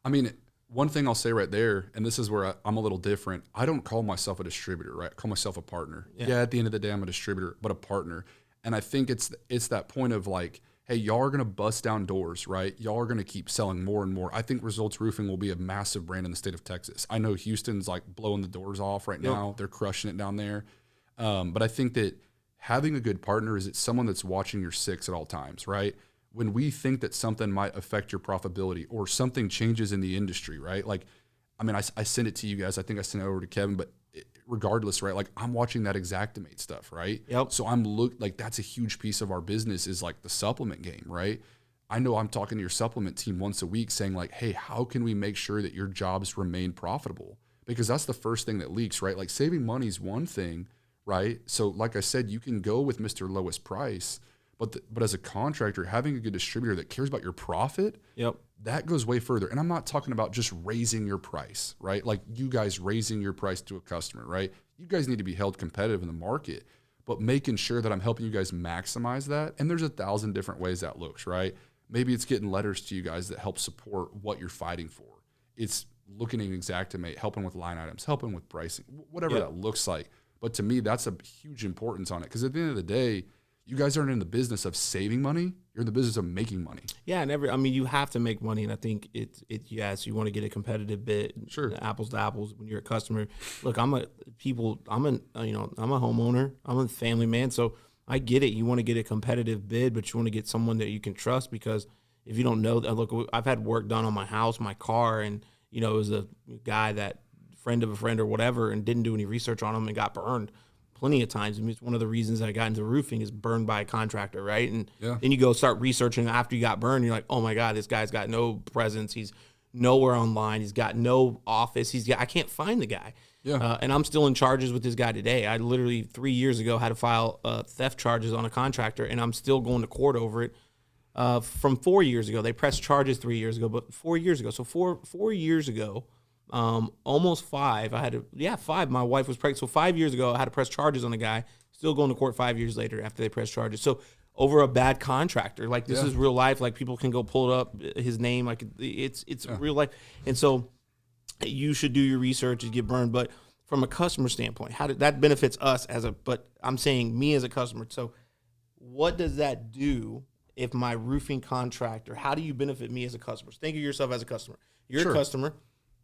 I mean, one thing I'll say right there, and this is where I'm a little different. I don't call myself a distributor, right? I call myself a partner. Yeah, at the end of the day, I'm a distributor, but a partner. And I think it's that point of like, hey, y'all are going to bust down doors, right? Y'all are going to keep selling more and more. I think Results Roofing will be a massive brand in the state of Texas. I know Houston's like blowing the doors off right now. They're crushing it down there. But I think that having a good partner is someone that's watching your six at all times, right? When we think that something might affect your profitability or something changes in the industry, right? Like, I mean, I send it to you guys. I think I sent it over to Kevin, but regardless, right? Like I'm watching that Exactimate stuff, right?
Yep.
So like that's a huge piece of our business is like the supplement game, right? I know I'm talking to your supplement team once a week saying like, hey, how can we make sure that your jobs remain profitable? Because that's the first thing that leaks, right? Like saving money is one thing, right? So like I said, you can go with Mr. Lowest Price, but as a contractor, having a good distributor that cares about your profit, that goes way further. And I'm not talking about just raising your price, right? Like you guys raising your price to a customer, right? You guys need to be held competitive in the market, but making sure that I'm helping you guys maximize that. And there's 1,000 different ways that looks, right? Maybe it's getting letters to you guys that help support what you're fighting for. It's looking at Exactimate, helping with line items, helping with pricing, whatever that looks like. But to me, that's a huge importance on it. Because at the end of the day, you guys aren't in the business of saving money. You're in the business of making money.
Yeah, and you have to make money, and I think yes, you want to get a competitive bid.
Sure.
Apples to apples when you're a customer. Look, I'm a homeowner. I'm a family man, so I get it. You want to get a competitive bid, but you want to get someone that you can trust, because if you don't know, look, I've had work done on my house, my car, and it was a guy that friend of a friend or whatever, and didn't do any research on him and got burned. plenty of times. I mean, it's one of the reasons I got into roofing is burned by a contractor, right? And
Yeah.
then you go start researching after you got burned. You're like, oh my God, this guy's got no presence. He's nowhere online. He's got no office. I can't find the guy.
Yeah.
And I'm still in charges with this guy today. I literally 3 years ago had to file theft charges on a contractor, and I'm still going to court over it. From 4 years ago, they pressed charges 3 years ago, but 4 years ago. So 4 years ago, almost 5. 5. My wife was pregnant. So 5 years ago, I had to press charges on a guy. Still going to court 5 years later after they pressed charges. So over a bad contractor, like this is real life. Like people can go pull it up, his name. Like it's real life. And so you should do your research and get burned. But from a customer standpoint, how did that benefits us but I'm saying me as a customer. So what does that do if my roofing contractor, how do you benefit me as a customer? So think of yourself as a customer. You're a customer,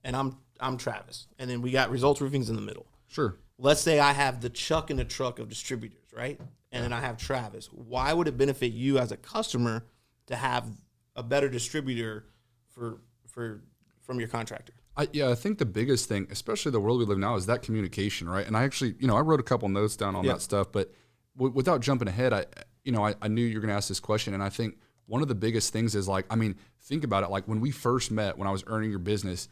and I'm Travis. And then we got Results Roofing's in the middle.
Sure.
Let's say I have the Chuck in the truck of distributors, right? And then I have Travis. Why would it benefit you as a customer to have a better distributor from your contractor?
I think the biggest thing, especially the world we live now, is that communication, right? And I actually, I wrote a couple notes down on that stuff, but without jumping ahead, I knew you were going to ask this question, and I think one of the biggest things is think about it. Like when we first met, when I was earning your business,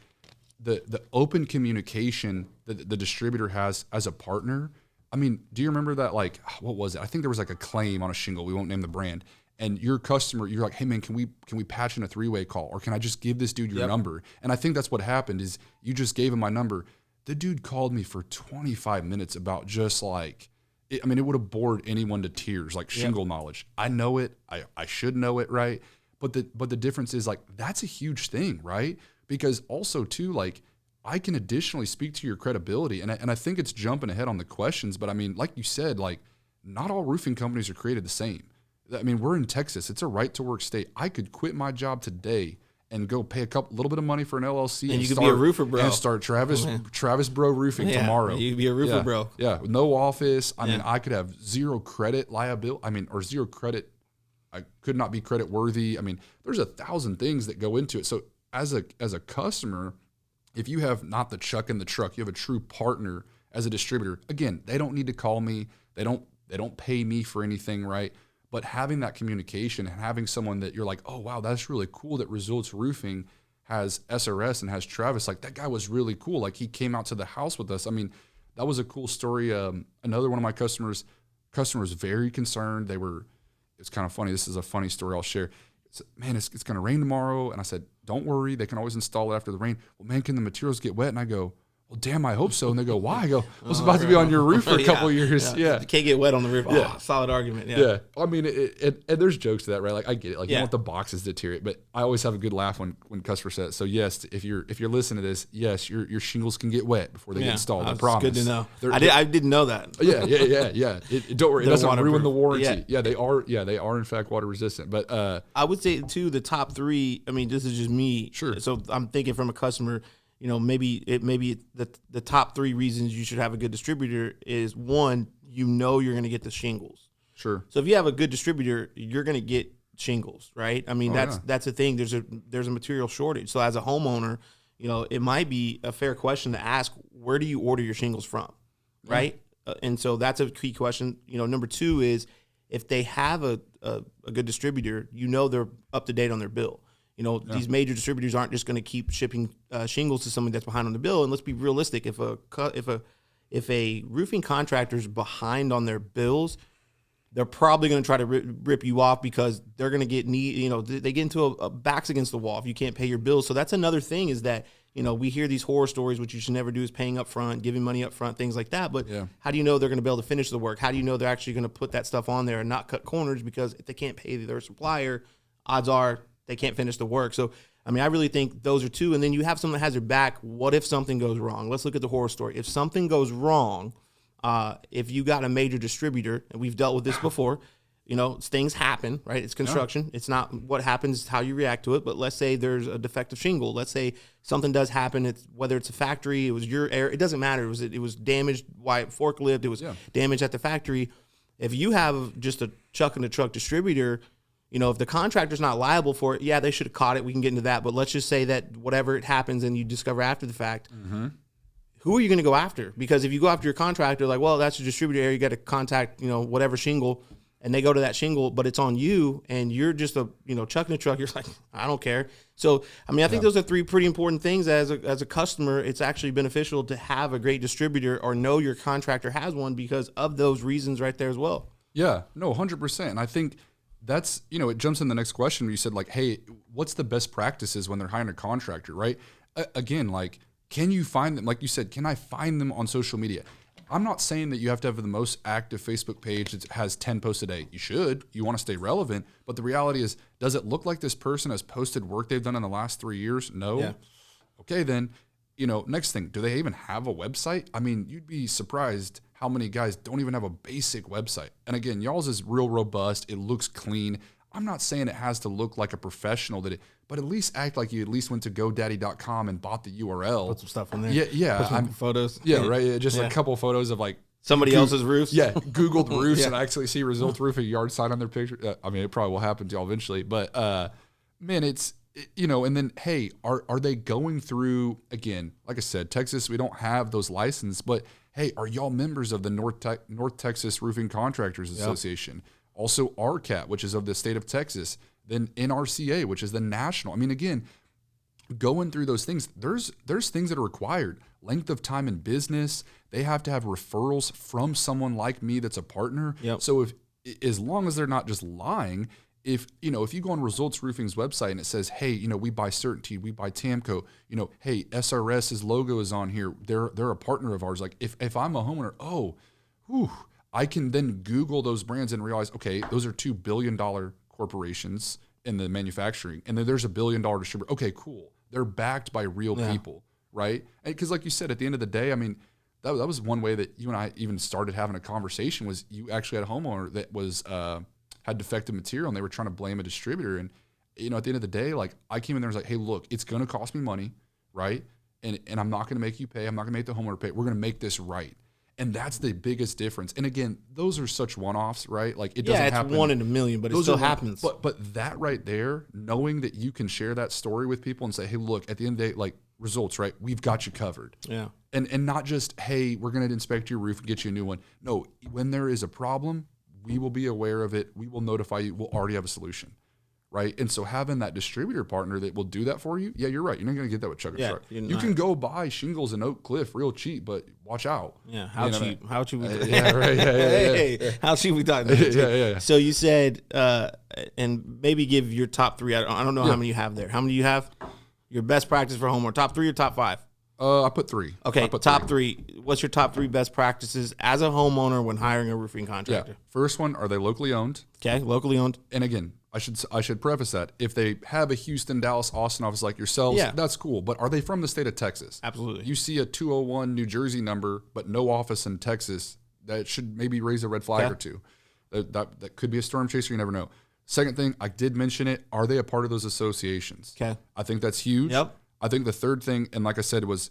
the open communication that the distributor has as a partner. I mean, do you remember that? Like, what was it? I think there was like a claim on a shingle. We won't name the brand. And your customer, you're like, hey man, can we patch in a 3-way call, or can I just give this dude your number? And I think that's what happened is you just gave him my number. The dude called me for 25 minutes about just like, it would have bored anyone to tears, like shingle knowledge. I know it. I should know it, right? But the difference is like that's a huge thing, right? Because also too, like I can additionally speak to your credibility, and I think it's jumping ahead on the questions, but I mean, like you said, like not all roofing companies are created the same. I mean, we're in Texas. It's a right to work state. I could quit my job today and go pay a little bit of money for an LLC,
and you could be a roofer, bro,
and start Travis Bro Roofing tomorrow.
You could be a roofer, bro.
Yeah, with no office. I mean, I could have zero credit liability. Or zero credit. I could not be credit worthy. I mean, there's 1,000 things that go into it. So as a customer, if you have not the Chuck in the truck, you have a true partner as a distributor. Again, they don't need to call me. They don't pay me for anything, right? But having that communication and having someone that you're like, oh, wow, that's really cool that Results Roofing has SRS and has Travis. Like, that guy was really cool. Like, he came out to the house with us. I mean, that was a cool story. Another one of my customers very concerned. It's kind of funny. This is a funny story I'll share. Man, it's going to rain tomorrow. And I said, don't worry. They can always install it after the rain. Well, man, can the materials get wet? And I go, well, damn, I hope so. And they go, why? I go, I was about to be on your roof for a couple of years. Yeah.
You can't get wet on the roof. Yeah. Oh, solid argument.
Yeah. I mean, and there's jokes to that, right? Like, I get it. Like, you don't want the boxes to deteriorate, but I always have a good laugh when customers say it. So, yes, if you're listening to this, yes, your shingles can get wet before they get installed. I promise.
Good to know. I didn't know that.
Yeah. Don't worry. It doesn't ruin the warranty.
Yeah.
They are, in fact, water resistant. But
I would say, too, the top 3, I mean, this is just me.
Sure.
So, I'm thinking from a customer, maybe the top 3 reasons you should have a good distributor is, one, you're going to get the shingles.
Sure.
So if you have a good distributor, you're going to get shingles, right? I mean, that's the thing. There's a material shortage. So as a homeowner, it might be a fair question to ask, where do you order your shingles from, right? And so that's a key question. Number 2 is if they have a good distributor, they're up to date on their bill. These major distributors aren't just going to keep shipping shingles to somebody that's behind on the bill. And let's be realistic: if a roofing contractor is behind on their bills, they're probably going to try to rip you off because they're going to get they get into a backs against the wall if you can't pay your bills. So that's another thing is that we hear these horror stories, which you should never do, is paying up front, giving money up front, things like that. But how do you know they're going to be able to finish the work? How do you know they're actually going to put that stuff on there and not cut corners? Because if they can't pay their supplier, odds are they can't finish the work. So, I mean, I really think those are 2. And then you have someone that has your back. What if something goes wrong? Let's look at the horror story. If something goes wrong, if you got a major distributor, and we've dealt with this before, things happen, right? It's construction. Yeah. It's not what happens, it's how you react to it. But let's say there's a defective shingle. Let's say something does happen. Whether it's a factory, it was your error. It doesn't matter. It was damaged by a forklift. It was damaged at the factory. If you have just a Chuck in the truck distributor, if the contractor's not liable for it, they should have caught it. We can get into that. But let's just say that whatever it happens and you discover after the fact, who are you going to go after? Because if you go after your contractor, like, well, that's your distributor area, you got to contact, whatever shingle, and they go to that shingle, but it's on you, and you're just chucking a truck. You're like, I don't care. So, I mean, I think those are three pretty important things as a customer. It's actually beneficial to have a great distributor or know your contractor has one because of those reasons right there as well.
Yeah, no, 100%. And I think that's, it jumps in the next question where you said, like, hey, what's the best practices when they're hiring a contractor, right? Again, like, can you find them? Like you said, can I find them on social media? I'm not saying that you have to have the most active Facebook page that has 10 posts a day. You should. You want to stay relevant. But the reality is, does it look like this person has posted work they've done in the last 3 years? No. Yeah. Okay, then, next thing, do they even have a website? I mean, you'd be surprised how many guys don't even have a basic website. And again, y'all's is real robust. It looks clean. I'm not saying it has to look like a professional, but at least act like you at least went to GoDaddy.com and bought the URL.
Put some stuff in there.
Yeah.
Put some photos.
Yeah, right. Just a couple of photos of like
somebody else's roofs.
Yeah, Googled roofs and actually see Results Roofing yard sign on their picture. I mean, it probably will happen to y'all eventually, but man, and then hey, are they going through, again? Like I said, Texas, we don't have those licenses, but hey, are y'all members of the North Texas Roofing Contractors Association? Also RCAT, which is of the state of Texas, then NRCA, which is the national. I mean, again, going through those things, there's things that are required. Length of time in business, they have to have referrals from someone like me that's a partner.
Yep.
So as long as they're not just lying, if you go on Results Roofing's website and it says, hey, we buy Certainty, we buy Tamco, hey, SRS's logo is on here. They're a partner of ours. Like if I'm a homeowner, I can then Google those brands and realize, okay, those are $2 billion corporations in the manufacturing, and then there's $1 billion distributor. Okay, cool. They're backed by real people, right? Because like you said, at the end of the day, I mean, that was one way that you and I even started having a conversation was you actually had a homeowner that was had defective material, and they were trying to blame a distributor. And at the end of the day, like I came in there and was like, hey, look, it's going to cost me money, right? And I'm not going to make you pay. I'm not going to make the homeowner pay. We're going to make this right. And that's the biggest difference. And again, those are such one-offs, right? Like it doesn't happen.
Yeah, it's 1 in a million, but it still happens.
But that right there, knowing that you can share that story with people and say, hey, look, at the end of the day, like Results, right? We've got you covered.
Yeah.
And not just, hey, we're going to inspect your roof and get you a new one. No, when there is a problem, we will be aware of it. We will notify you. We'll already have a solution. Right. And so having that distributor partner that will do that for you. Yeah, you're right. You're not going to get that with Chuck and Truck. You can go buy shingles in Oak Cliff real cheap, but watch out.
Yeah. How cheap? How cheap?
Yeah, right. Hey,
how cheap we talking?
Yeah. So
you said, and maybe give your top three. I don't know how many you have there. How many do you have? Your best practice for homeowner. Top 3 or top 5?
I put 3.
Okay, top 3. What's your top 3 best practices as a homeowner when hiring a roofing contractor?
Yeah. First one, are they locally owned?
Okay, locally owned.
And again, I should preface that. If they have a Houston, Dallas, Austin office like yourselves, that's cool. But are they from the state of Texas?
Absolutely.
You see a 201 New Jersey number, but no office in Texas, that should maybe raise a red flag or two. That could be a storm chaser. You never know. Second thing, I did mention it. Are they a part of those associations?
Okay.
I think that's huge.
Yep.
I think the third thing, and like I said, was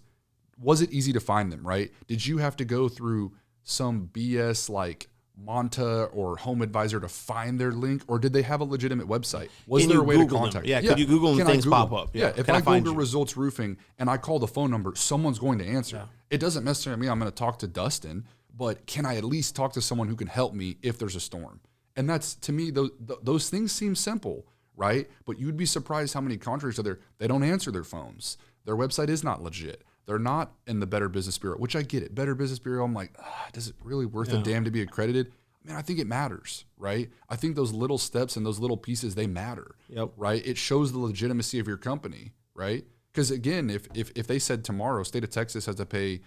it easy to find them, right? Did you have to go through some BS like Monta or Home Advisor to find their link, or did they have a legitimate website? Was there a way to contact them?
Yeah, could you Google and things pop up?
Yeah, if I Google Results Roofing and I call the phone number, someone's going to answer. Yeah. It doesn't necessarily mean I'm going to talk to Dustin, but can I at least talk to someone who can help me if there's a storm? And that's, to me, those things seem simple, right? But you'd be surprised how many contractors are there. They don't answer their phones. Their website is not legit. They're not in the Better Business Bureau, which I get it. Better Business Bureau, I'm like, does it really worth a damn to be accredited? I mean, I think it matters, right? I think those little steps and those little pieces, they matter, right? It shows the legitimacy of your company, right? Because again, if they said tomorrow, state of Texas has to pay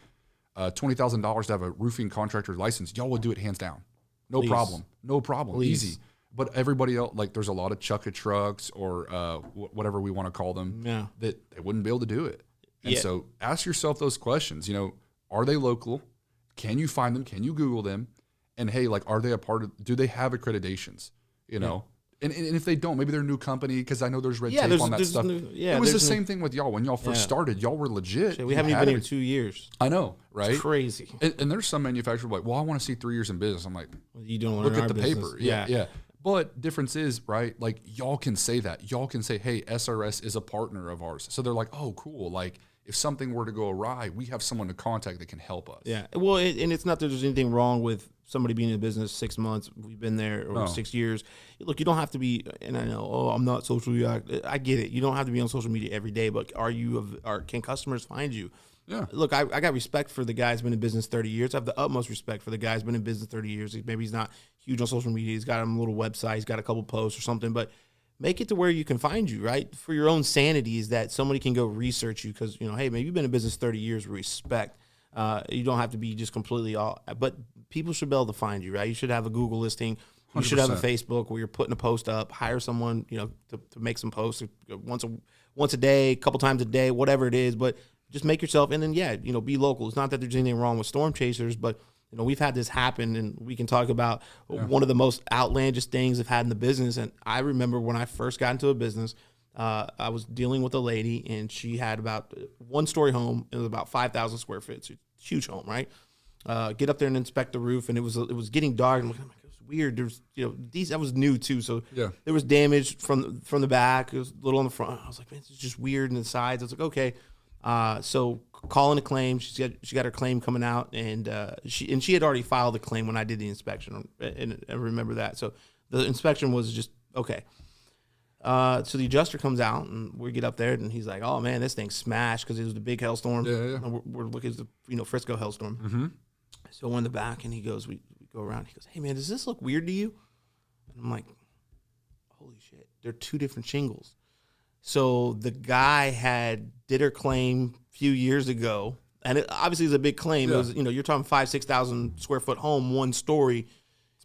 $20,000 to have a roofing contractor license, y'all would do it hands down. No problem.
Please.
Easy. But everybody else, like there's a lot of chucka trucks or whatever we want to call them that they wouldn't be able to do it. And so ask yourself those questions. Are they local? Can you find them? Can you Google them? And hey, like, are they a part of, do they have accreditations? And if they don't, maybe they're a new company, because I know there's red tape on that stuff. It was the same thing with y'all. When y'all first started, y'all were legit.
We haven't even been here 2 years.
I know, right?
It's crazy.
And there's some manufacturers like, well, I want to see 3 years in business. I'm like,
you don't
look at the paper. Yeah. But difference is, right, like y'all can say that. Y'all can say, hey, SRS is a partner of ours. So they're like, oh, cool. Like if something were to go awry, we have someone to contact that can help us.
Yeah. Well, and it's not that there's anything wrong with somebody being in business 6 months. We've been there, or 6 years. Look, you don't have to be, and I know, I'm not socially active. I get it. You don't have to be on social media every day, but can customers find you?
Yeah.
Look, I got respect for the guy who's been in business 30 years. I have the utmost respect for the guy who's been in business 30 years. Maybe he's not huge on social media. He's got a little website. He's got a couple posts or something. But make it to where you can find you, right? For your own sanity, is that somebody can go research you because, hey, man, you've been in business 30 years. Respect. You don't have to be just completely all. But people should be able to find you, right? You should have a Google listing. You
100%.
should have a Facebook where you're putting a post up. Hire someone, to make some posts once a day, a couple times a day, whatever it is. But just make yourself, and then, be local. It's not that there's anything wrong with storm chasers, but, we've had this happen, and we can talk about one of the most outlandish things I've had in the business. And I remember when I first got into a business, I was dealing with a lady, and she had about one-story home. It was about 5,000 square feet. It's a huge home, right? Get up there and inspect the roof, and it was getting dark. I'm like, it was weird. There's, that was new too, so there was damage from the back. It was a little on the front. I was like, man, this is just weird in the sides. I was like, okay. So calling a claim, she got her claim coming out, and she had already filed the claim when I did the inspection, and I remember that. So the inspection was just okay. So the adjuster comes out, and we get up there, and he's like, "Oh man, this thing smashed because it was the big hailstorm.
Yeah.
We're looking at the Frisco hailstorm."
Mm-hmm.
So we're in the back, and he goes, we go around. He goes, "Hey man, does this look weird to you?" And I'm like, "Holy shit, they're two different shingles." So the guy did her claim a few years ago, and it obviously is a big claim.
Yeah.
It was, you're talking 5,000-6,000 square foot home, one story.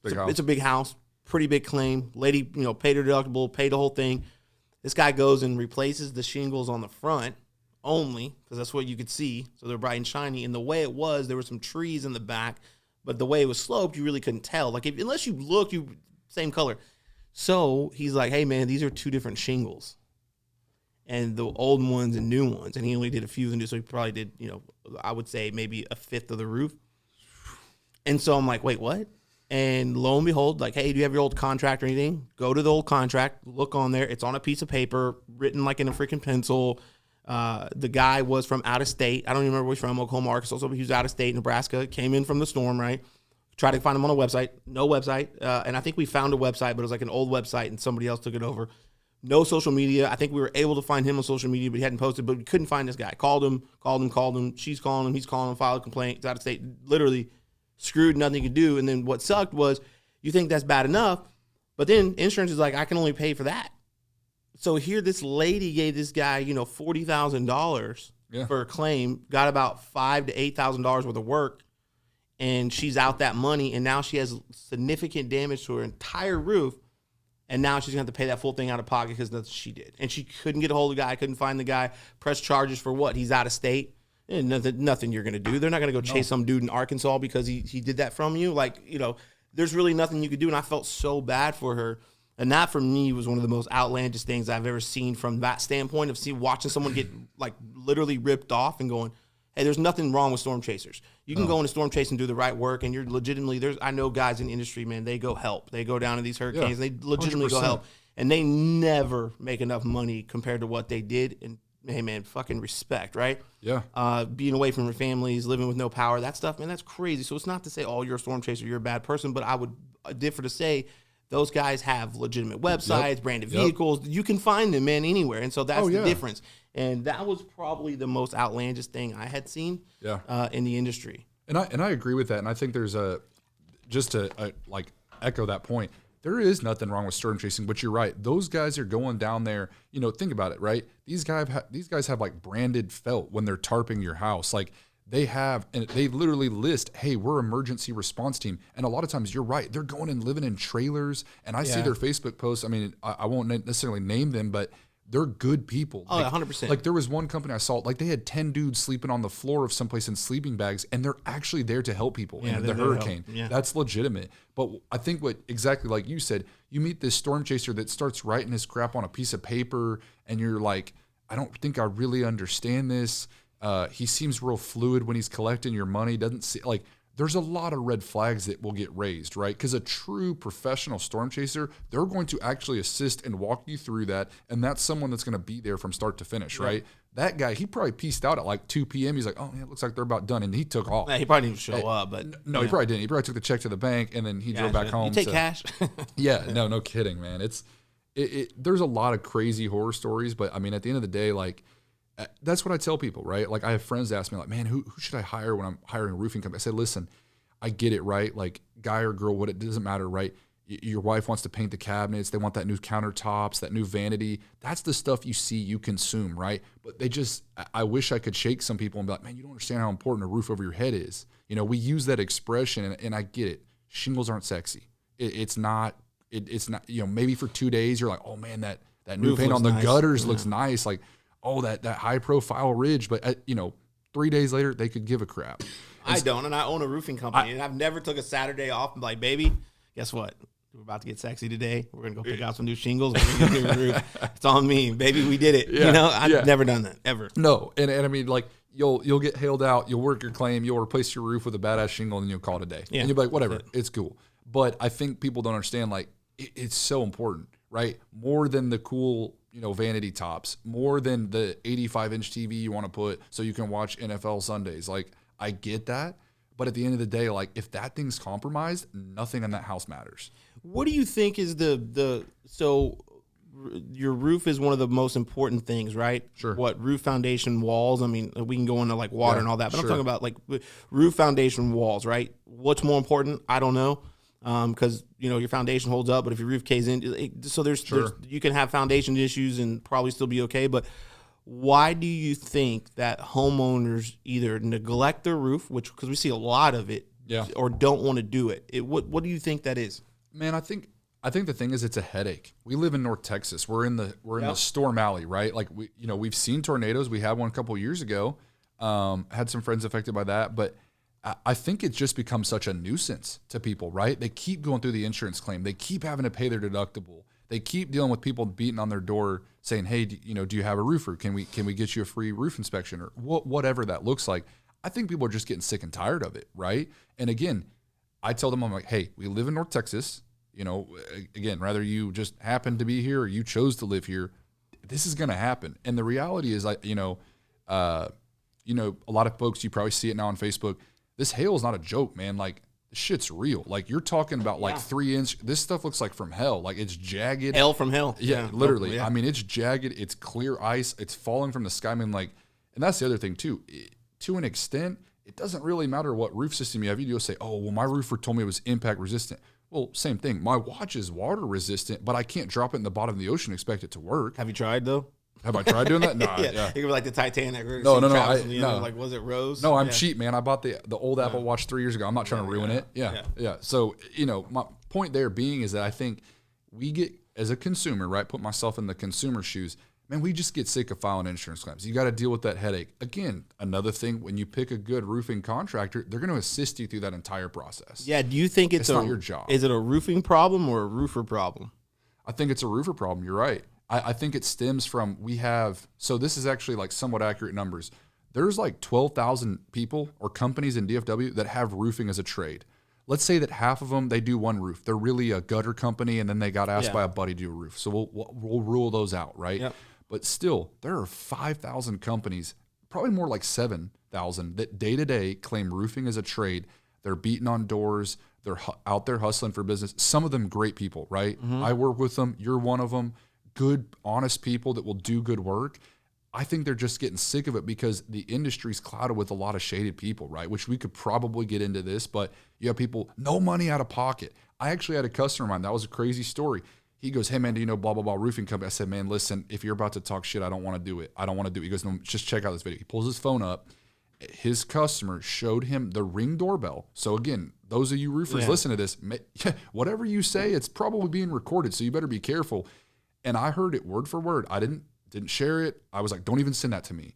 It's a big house, pretty big claim. Lady, paid her deductible, paid the whole thing. This guy goes and replaces the shingles on the front only because that's what you could see. So they're bright and shiny. And the way it was, there were some trees in the back, but the way it was sloped, you really couldn't tell. Like unless you look, same color. So he's like, "Hey man, these are two different shingles." And the old ones and new ones. And he only did a few, so he probably did, I would say maybe a fifth of the roof. And so I'm like, wait, what? And lo and behold, like, hey, do you have your old contract or anything? Go to the old contract, look on there. It's on a piece of paper, written like in a freaking pencil. The guy was from out of state. I don't even remember where he's from, Oklahoma, Arkansas. So he was out of state, Nebraska. Came in from the storm, right? Tried to find him on a website. No website. And I think we found a website, but it was like an old website, and somebody else took it over. No social media. I think we were able to find him on social media, but he hadn't posted, but we couldn't find this guy. Called him. She's calling him. He's calling him, filed a complaint. He's out of state. Literally screwed, nothing he could do. And then what sucked was you think that's bad enough, but then insurance is like, I can only pay for that. So here this lady gave this guy, $40,000 for a claim, got about $5,000 to $8,000 worth of work, and she's out that money, and now she has significant damage to her entire roof. And now she's going to have to pay that full thing out of pocket because that's what she did. And she couldn't get a hold of the guy, couldn't find the guy, press charges for what? He's out of state. And nothing you're going to do. They're not going to go chase some dude in Arkansas because he did that from you. Like, there's really nothing you could do. And I felt so bad for her. And that, for me, was one of the most outlandish things I've ever seen from that standpoint of watching someone get, like, literally ripped off and going, hey, there's nothing wrong with storm chasers. You can go into storm chase and do the right work, and you're legitimately, I know guys in the industry, man, they go help. They go down to these hurricanes. They legitimately
100%.
go help. And they never make enough money compared to what they did. And, hey, man, fucking respect, right?
Yeah.
Being away from your families, living with no power, that stuff, man, that's crazy. So it's not to say, oh, you're a storm chaser, you're a bad person, but I would differ to say those guys have legitimate websites, branded vehicles. You can find them, man, anywhere. And so that's the difference. And that was probably the most outlandish thing I had seen in the industry.
And I agree with that. And I think there's just to echo that point, there is nothing wrong with storm chasing, but you're right. Those guys are going down there, think about it, right? These guys have like branded felt when they're tarping your house. Like and they literally list, hey, we're emergency response team. And a lot of times you're right. They're going and living in trailers. And I see their Facebook posts. I mean, I won't necessarily name them, but they're good people.
Oh, 100%.
Like there was one company I saw, like they had 10 dudes sleeping on the floor of someplace in sleeping bags, and they're actually there to help people in the hurricane. Yeah. That's legitimate. But I think exactly like you said, you meet this storm chaser that starts writing his crap on a piece of paper, and you're like, I don't think I really understand this. He seems real fluid when he's collecting your money. Doesn't see, like, there's a lot of red flags that will get raised, right? Because a true professional storm chaser, they're going to actually assist and walk you through that. And that's someone that's going to be there from start to finish, right? That guy, he probably pieced out at like 2 p.m. He's like, oh, yeah, it looks like they're about done. And he took off.
He probably didn't show up. But
no, he probably didn't. He probably took the check to the bank and then he drove back home.
You take cash?
Yeah, no kidding, man. There's a lot of crazy horror stories. But, I mean, at the end of the day, like, that's what I tell people, right? Like, I have friends ask me, like, man, who should I hire when I'm hiring a roofing company? I said, listen, I get it, right? Like, guy or girl, it doesn't matter, right? Your wife wants to paint the cabinets. They want that new countertops, that new vanity. That's the stuff you see, you consume, right? But I wish I could shake some people and be like, man, you don't understand how important a roof over your head is. You know, we use that expression, and I get it. Shingles aren't sexy. It's not, you know, maybe for 2 days, you're like, oh, man, that new paint on the gutters looks nice. Like, oh, that high profile ridge, but you know, 3 days later they could give a crap.
I don't, and I own a roofing company, and I've never took a Saturday off and be like, baby, guess what? We're about to get sexy today. We're gonna go pick out some new shingles. We're gonna get a roof. It's on me, baby. We did it. You know, I've never done that ever.
No, and I mean, like, you'll get hailed out. You'll work your claim. You'll replace your roof with a badass shingle, and then you'll call it a day. Yeah. And you'll be like, whatever, it's cool. But I think people don't understand, like, it's so important, right? More than the cool, you know, vanity tops, more than the 85-inch TV you want to put so you can watch NFL Sundays. Like, I get that, but at the end of the day, like, if that thing's compromised, nothing in that house matters.
What do you think is so your roof is one of the most important things, right?
Sure.
What, roof foundation walls? I mean, we can go into like water and all that, but I'm talking about like roof foundation walls, right? What's more important? I don't know. Because, you know, your foundation holds up, but if your roof caves in, so there's you can have foundation issues and probably still be okay. But why do you think that homeowners either neglect their roof, because we see a lot of it, or don't want to do it? What do you think that is?
Man, I think the thing is, it's a headache. We live in North Texas. We're in the storm alley, right? Like, we've seen tornadoes. We had one a couple of years ago. Had some friends affected by that, but I think it's just become such a nuisance to people, right? They keep going through the insurance claim. They keep having to pay their deductible. They keep dealing with people beating on their door saying, hey, do you have a roofer? Can we get you a free roof inspection, or whatever that looks like? I think people are just getting sick and tired of it, right? And again, I tell them, I'm like, hey, we live in North Texas. You know, again, whether you just happen to be here or you chose to live here, this is going to happen. And the reality is, like, a lot of folks, you probably see it now on Facebook. This hail is not a joke, man. Like, this shit's real. Like, you're talking about like 3 inch. This stuff looks like from hell. Like, it's jagged.
Hell from hell.
Yeah, literally. Yeah. I mean, it's jagged. It's clear ice. It's falling from the sky. I mean, like, and that's the other thing too. To an extent, it doesn't really matter what roof system you have. You just say, oh, well, my roofer told me it was impact resistant. Well, same thing. My watch is water resistant, but I can't drop it in the bottom of the ocean and expect it to work.
Have you tried though?
Have I tried doing that? No.
Yeah. You could be like the Titanic.
No.
Like, was it Rose?
No, I'm cheap, man. I bought the old Apple Watch 3 years ago. I'm not trying to ruin it. Yeah. So, my point there being is that I think we get, as a consumer, right, put myself in the consumer shoes, man, we just get sick of filing insurance claims. You got to deal with that headache. Again, another thing, when you pick a good roofing contractor, they're going to assist you through that entire process.
Yeah. Do you think it's not
your job?
Is it a roofing problem or a roofer problem?
I think it's a roofer problem. You're right. I think it stems from, so this is actually like somewhat accurate numbers. There's like 12,000 people or companies in DFW that have roofing as a trade. Let's say that half of them, they do one roof. They're really a gutter company, and then they got asked by a buddy to do a roof. So we'll rule those out, right? Yep. But still, there are 5,000 companies, probably more like 7,000, that day-to-day claim roofing as a trade. They're beating on doors. They're out there hustling for business. Some of them great people, right? Mm-hmm. I work with them. You're one of them. Good, honest people that will do good work. I think they're just getting sick of it because the industry's clouded with a lot of shaded people, right? Which we could probably get into this, but you have people, no money out of pocket. I actually had a customer of mine. That was a crazy story. He goes, hey, man, do you know blah, blah, blah roofing company? I said, man, listen, if you're about to talk shit, I don't want to do it. He goes, no, just check out this video. He pulls his phone up. His customer showed him the Ring doorbell. So again, those of you roofers listen to this, whatever you say, it's probably being recorded. So you better be careful. And I heard it word for word. I didn't share it. I was like, don't even send that to me.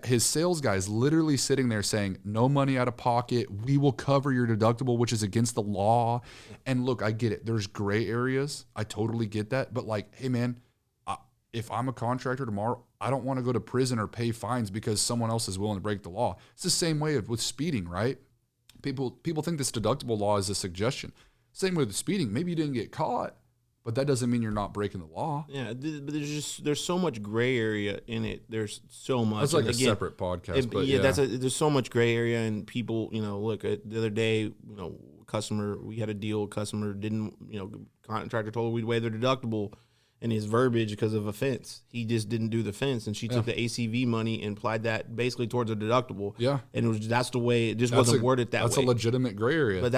His sales guy is literally sitting there saying, no money out of pocket. We will cover your deductible, which is against the law. And look, I get it. There's gray areas. I totally get that. But like, hey, man, if I'm a contractor tomorrow, I don't want to go to prison or pay fines because someone else is willing to break the law. It's the same way with speeding, right? People think this deductible law is a suggestion. Same with the speeding. Maybe you didn't get caught, but that doesn't mean you're not breaking the law.
Yeah, but there's so much gray area in it. There's so much.
That's like a separate podcast. But
there's so much gray area, and people, look at the other day, we had a deal. Customer didn't, contractor told her we'd waive their deductible, and his verbiage because of a fence. He just didn't do the fence, and she took the ACV money and applied that basically towards a deductible.
Yeah,
and that's the way. It just wasn't worded that way.
That's a legitimate gray area.
But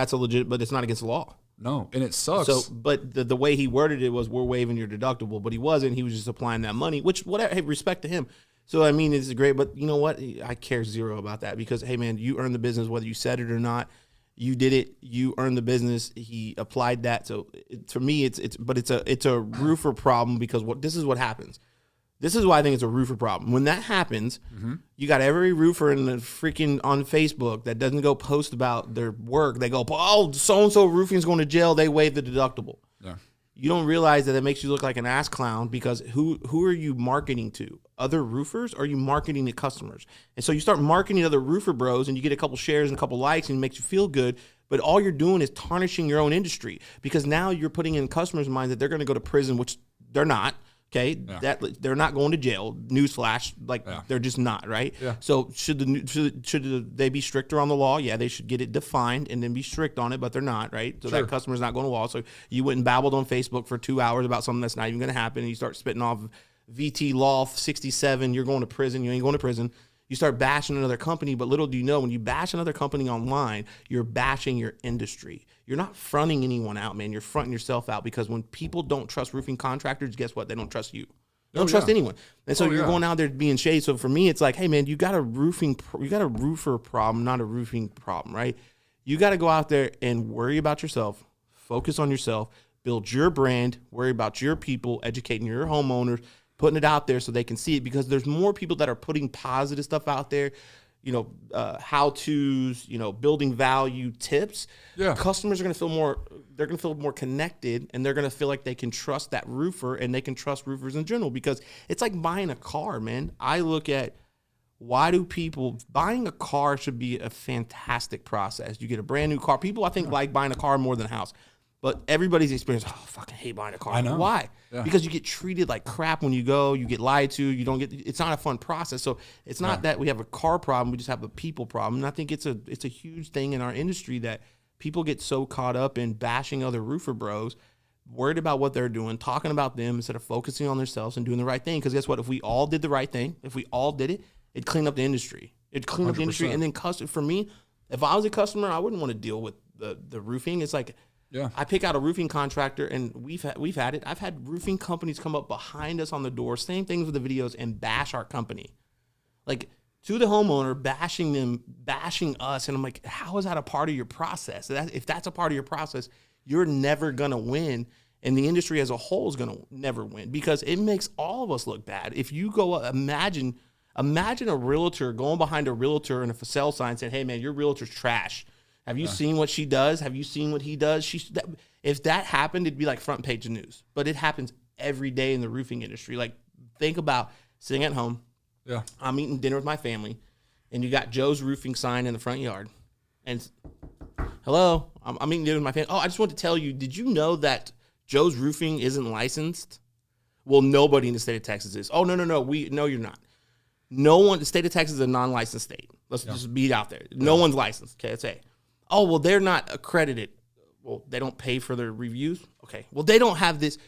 but it's not against the law.
No, and it sucks.
So, but the way he worded it was, we're waiving your deductible, but he wasn't. He was just applying that money, which, whatever, hey, respect to him. So, I mean, it's great, but you know what? I care zero about that because, hey, man, you earned the business, whether you said it or not. You did it. You earned the business. He applied that. So, for me, it's a roofer problem because this is what happens. This is why I think it's a roofer problem. When that happens, you got every roofer in the freaking on Facebook that doesn't go post about their work. They go, oh, so-and-so roofing's going to jail. They waive the deductible.
Yeah.
You don't realize that it makes you look like an ass clown because who are you marketing to? Other roofers? Or are you marketing to customers? And so you start marketing other roofer bros and you get a couple shares and a couple likes and it makes you feel good. But all you're doing is tarnishing your own industry because now you're putting in customers' minds that they're going to go to prison, which they're not. Okay, that they're not going to jail. Newsflash, they're just not, right?
Yeah.
So should they be stricter on the law? Yeah, they should get it defined and then be strict on it, but they're not, right? So that customer's not going to law. So you went and babbled on Facebook for 2 hours about something that's not even going to happen, and you start spitting off VT Law 67. You're going to prison. You ain't going to prison. You start bashing another company, but little do you know, when you bash another company online, you're bashing your industry. You're not fronting anyone out, man. You're fronting yourself out because when people don't trust roofing contractors, guess what? They don't trust you. They don't trust anyone. And so you're going out there being shady. So for me, it's like, hey, man, you got a roofer problem, not a roofing problem, right? You got to go out there and worry about yourself, focus on yourself, build your brand, worry about your people, educating your homeowners, putting it out there so they can see it because there's more people that are putting positive stuff out there, how-tos, building value tips.
Yeah.
Customers are going to feel more connected and they're going to feel like they can trust that roofer and they can trust roofers in general because it's like buying a car, man. I look at buying a car should be a fantastic process. You get a brand new car. People, I think, like buying a car more than a house. But everybody's experience, I fucking hate buying a car.
I know.
Why?
Yeah.
Because you get treated like crap when you go. You get lied to. It's not a fun process. So it's not that we have a car problem. We just have a people problem. And I think it's a huge thing in our industry that people get so caught up in bashing other roofer bros, worried about what they're doing, talking about them instead of focusing on themselves and doing the right thing. Because guess what? If we all did the right thing, if we all did it, it'd clean up the industry. It'd clean up the industry. And then for me, if I was a customer, I wouldn't want to deal with the roofing. It's like,
yeah.
I pick out a roofing contractor, and we've had it. I've had roofing companies come up behind us on the door, same things with the videos, and bash our company. Like, to the homeowner, bashing us. And I'm like, how is that a part of your process? If that's a part of your process, you're never going to win. And the industry as a whole is going to never win because it makes all of us look bad. If you go, imagine a realtor going behind a realtor in a for sale sign saying, hey, man, your realtor's trash. Have you seen what she does? Have you seen what he does? If that happened, it'd be like front page of news. But it happens every day in the roofing industry. Like, think about sitting at home.
Yeah.
I'm eating dinner with my family, and you got Joe's Roofing sign in the front yard. And, hello, I'm eating dinner with my family. Oh, I just want to tell you, did you know that Joe's Roofing isn't licensed? Well, nobody in the state of Texas is. Oh, no, no, you're not. No one, the state of Texas is a non-licensed state. Let's just be out there. No one's licensed. Okay, let's say. Oh, well, they're not accredited. Well, they don't pay for their reviews? Okay. Well, they don't have this.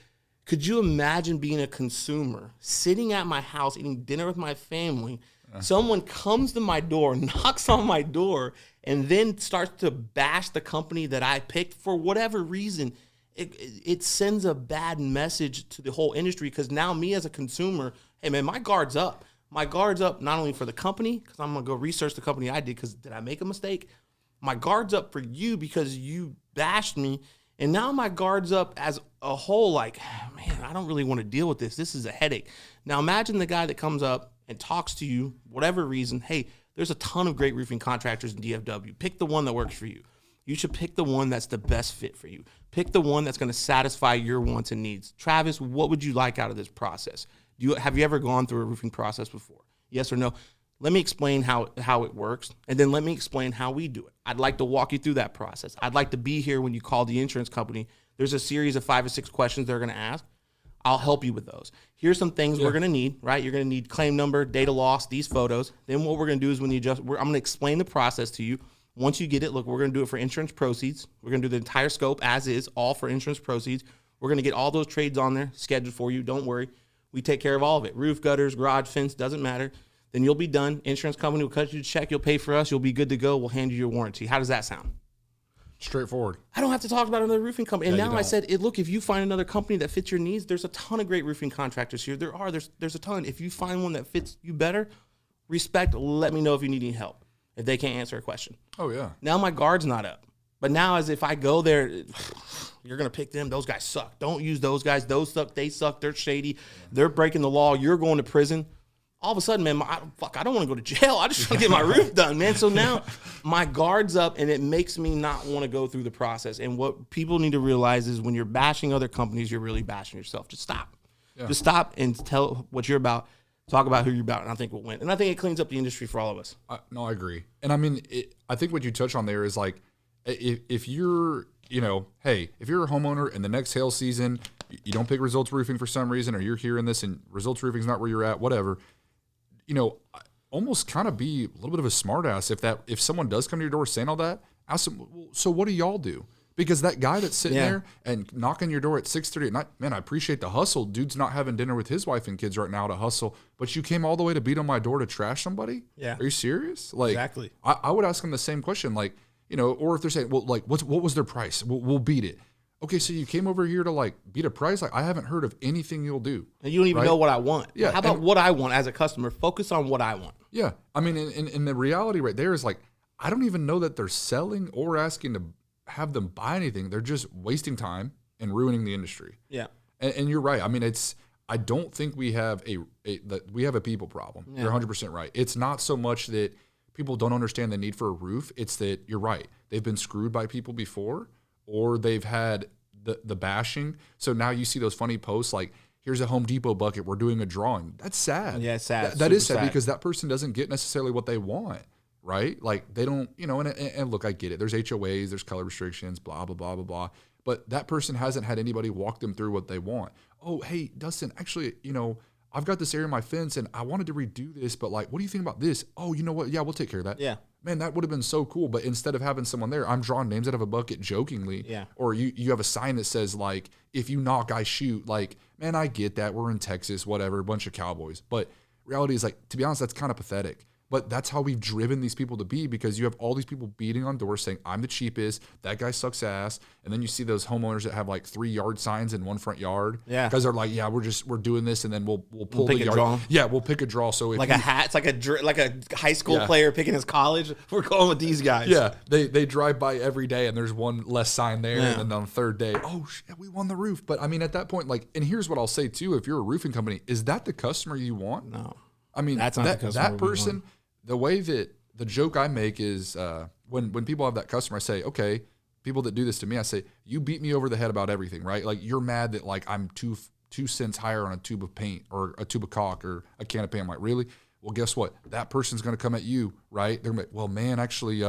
Could you imagine being a consumer, sitting at my house, eating dinner with my family, someone comes to my door, knocks on my door, and then starts to bash the company that I picked for whatever reason? It sends a bad message to the whole industry because now me as a consumer, hey, man, my guard's up. My guard's up not only for the company, because I'm going to go research the company I did because did I make a mistake? My guard's up for you because you bashed me. And now my guard's up as a whole, like, man, I don't really want to deal with this. This is a headache. Now imagine the guy that comes up and talks to you, whatever reason, hey, there's a ton of great roofing contractors in DFW. Pick the one that works for you. You should pick the one that's the best fit for you. Pick the one that's going to satisfy your wants and needs. Travis, what would you like out of this process? Have you ever gone through a roofing process before? Yes or no? Let me explain how it works, and then let me explain how we do it. I'd like to walk you through that process. I'd like to be here when you call the insurance company. There's a series of 5 or 6 questions they're going to ask. I'll help you with those. Here's some things we're going to need, right? You're going to need claim number, data loss, these photos. Then what we're going to do is I'm going to explain the process to you. Once you get it, look, we're going to do it for insurance proceeds. We're going to do the entire scope as is, all for insurance proceeds. We're going to get all those trades on there, scheduled for you. Don't worry. We take care of all of it. Roof, gutters, garage, fence, doesn't matter. Then you'll be done. Insurance company will cut you a check. You'll pay for us. You'll be good to go. We'll hand you your warranty. How does that sound?
Straightforward.
I don't have to talk about another roofing company. And
Yeah,
now I said, look, if you find another company that fits your needs, there's a ton of great roofing contractors here. There's a ton. If you find one that fits you better, respect, let me know if you need any help, if they can't answer a question.
Oh, yeah.
Now my guard's not up. But now as if I go there, you're going to pick them. Those guys suck. Don't use those guys. Those suck. They suck. They're shady. They're breaking the law. You're going to prison. All of a sudden, man, I don't want to go to jail. I just want to get my roof done, man. So now my guard's up, and it makes me not want to go through the process. And what people need to realize is when you're bashing other companies, you're really bashing yourself. Just stop. Yeah. Just stop and tell what you're about. Talk about who you're about, and I think we'll win. And I think it cleans up the industry for all of us.
No, I agree. And I mean, I think what you touch on there is like, if you're, hey, if you're a homeowner and the next hail season, you don't pick Results Roofing for some reason, or you're hearing this and Results Roofing's not where you're at, whatever, almost kind of be a little bit of a smartass. If someone does come to your door saying all that, ask them, well, so what do y'all do? Because that guy that's sitting there and knocking your door at 6:30 at night, man, I appreciate the hustle. Dude's not having dinner with his wife and kids right now to hustle, but you came all the way to beat on my door to trash somebody?
Yeah.
Are you serious? Like,
exactly.
I would ask them the same question, like, or if they're saying, well, like, what was their price? We'll beat it. Okay, so you came over here to like beat a price? Like, I haven't heard of anything you'll do.
And you don't even know what I want.
Yeah.
How about what I want as a customer? Focus on what I want.
Yeah. I mean, and the reality right there is like, I don't even know that they're selling or asking to have them buy anything. They're just wasting time and ruining the industry.
Yeah.
And you're right. I mean, I don't think we have we have a people problem. Yeah. You're 100% right. It's not so much that people don't understand the need for a roof. It's that you're right. They've been screwed by people before, or they've had the bashing. So now you see those funny posts like, here's a Home Depot bucket, we're doing a drawing. That's sad.
Yeah, it's sad.
That is sad because that person doesn't get necessarily what they want, right? Like they don't, and look, I get it. There's HOAs, there's color restrictions, blah, blah, blah, blah, blah. But that person hasn't had anybody walk them through what they want. Oh, hey, Dustin, actually, I've got this area in my fence and I wanted to redo this, but like, what do you think about this? Oh, you know what? Yeah, we'll take care of that.
Yeah.
Man, that would have been so cool. But instead of having someone there, I'm drawing names out of a bucket jokingly.
Yeah.
Or you have a sign that says like, if you knock, I shoot. Like, man, I get that. We're in Texas, whatever, a bunch of cowboys. But reality is like, to be honest, that's kind of pathetic. But that's how we've driven these people to be, because you have all these people beating on doors saying, I'm the cheapest, that guy sucks ass. And then you see those homeowners that have like 3 yard signs in one front yard.
Yeah.
Because they're like, yeah, we're doing this, and then we'll pull the yard.
Draw.
Yeah, we'll pick a draw. So if
like a hat, it's like a high school player picking his college. We're going with these guys.
Yeah, they drive by every day, and there's one less sign there, and then on the third day, oh shit, we won the roof. But I mean, at that point, like, and here's what I'll say too: if you're a roofing company, is that the customer you want?
No,
I mean,
that's not the customer
that person. The way that the joke I make is when people have that customer, I say, okay, people that do this to me, I say, you beat me over the head about everything, right? Like, you're mad that like I'm 2 cents higher on a tube of paint or a tube of caulk or a can of paint. I'm like, really? Well, guess what? That person's going to come at you, right? They're going to be, well, man, actually,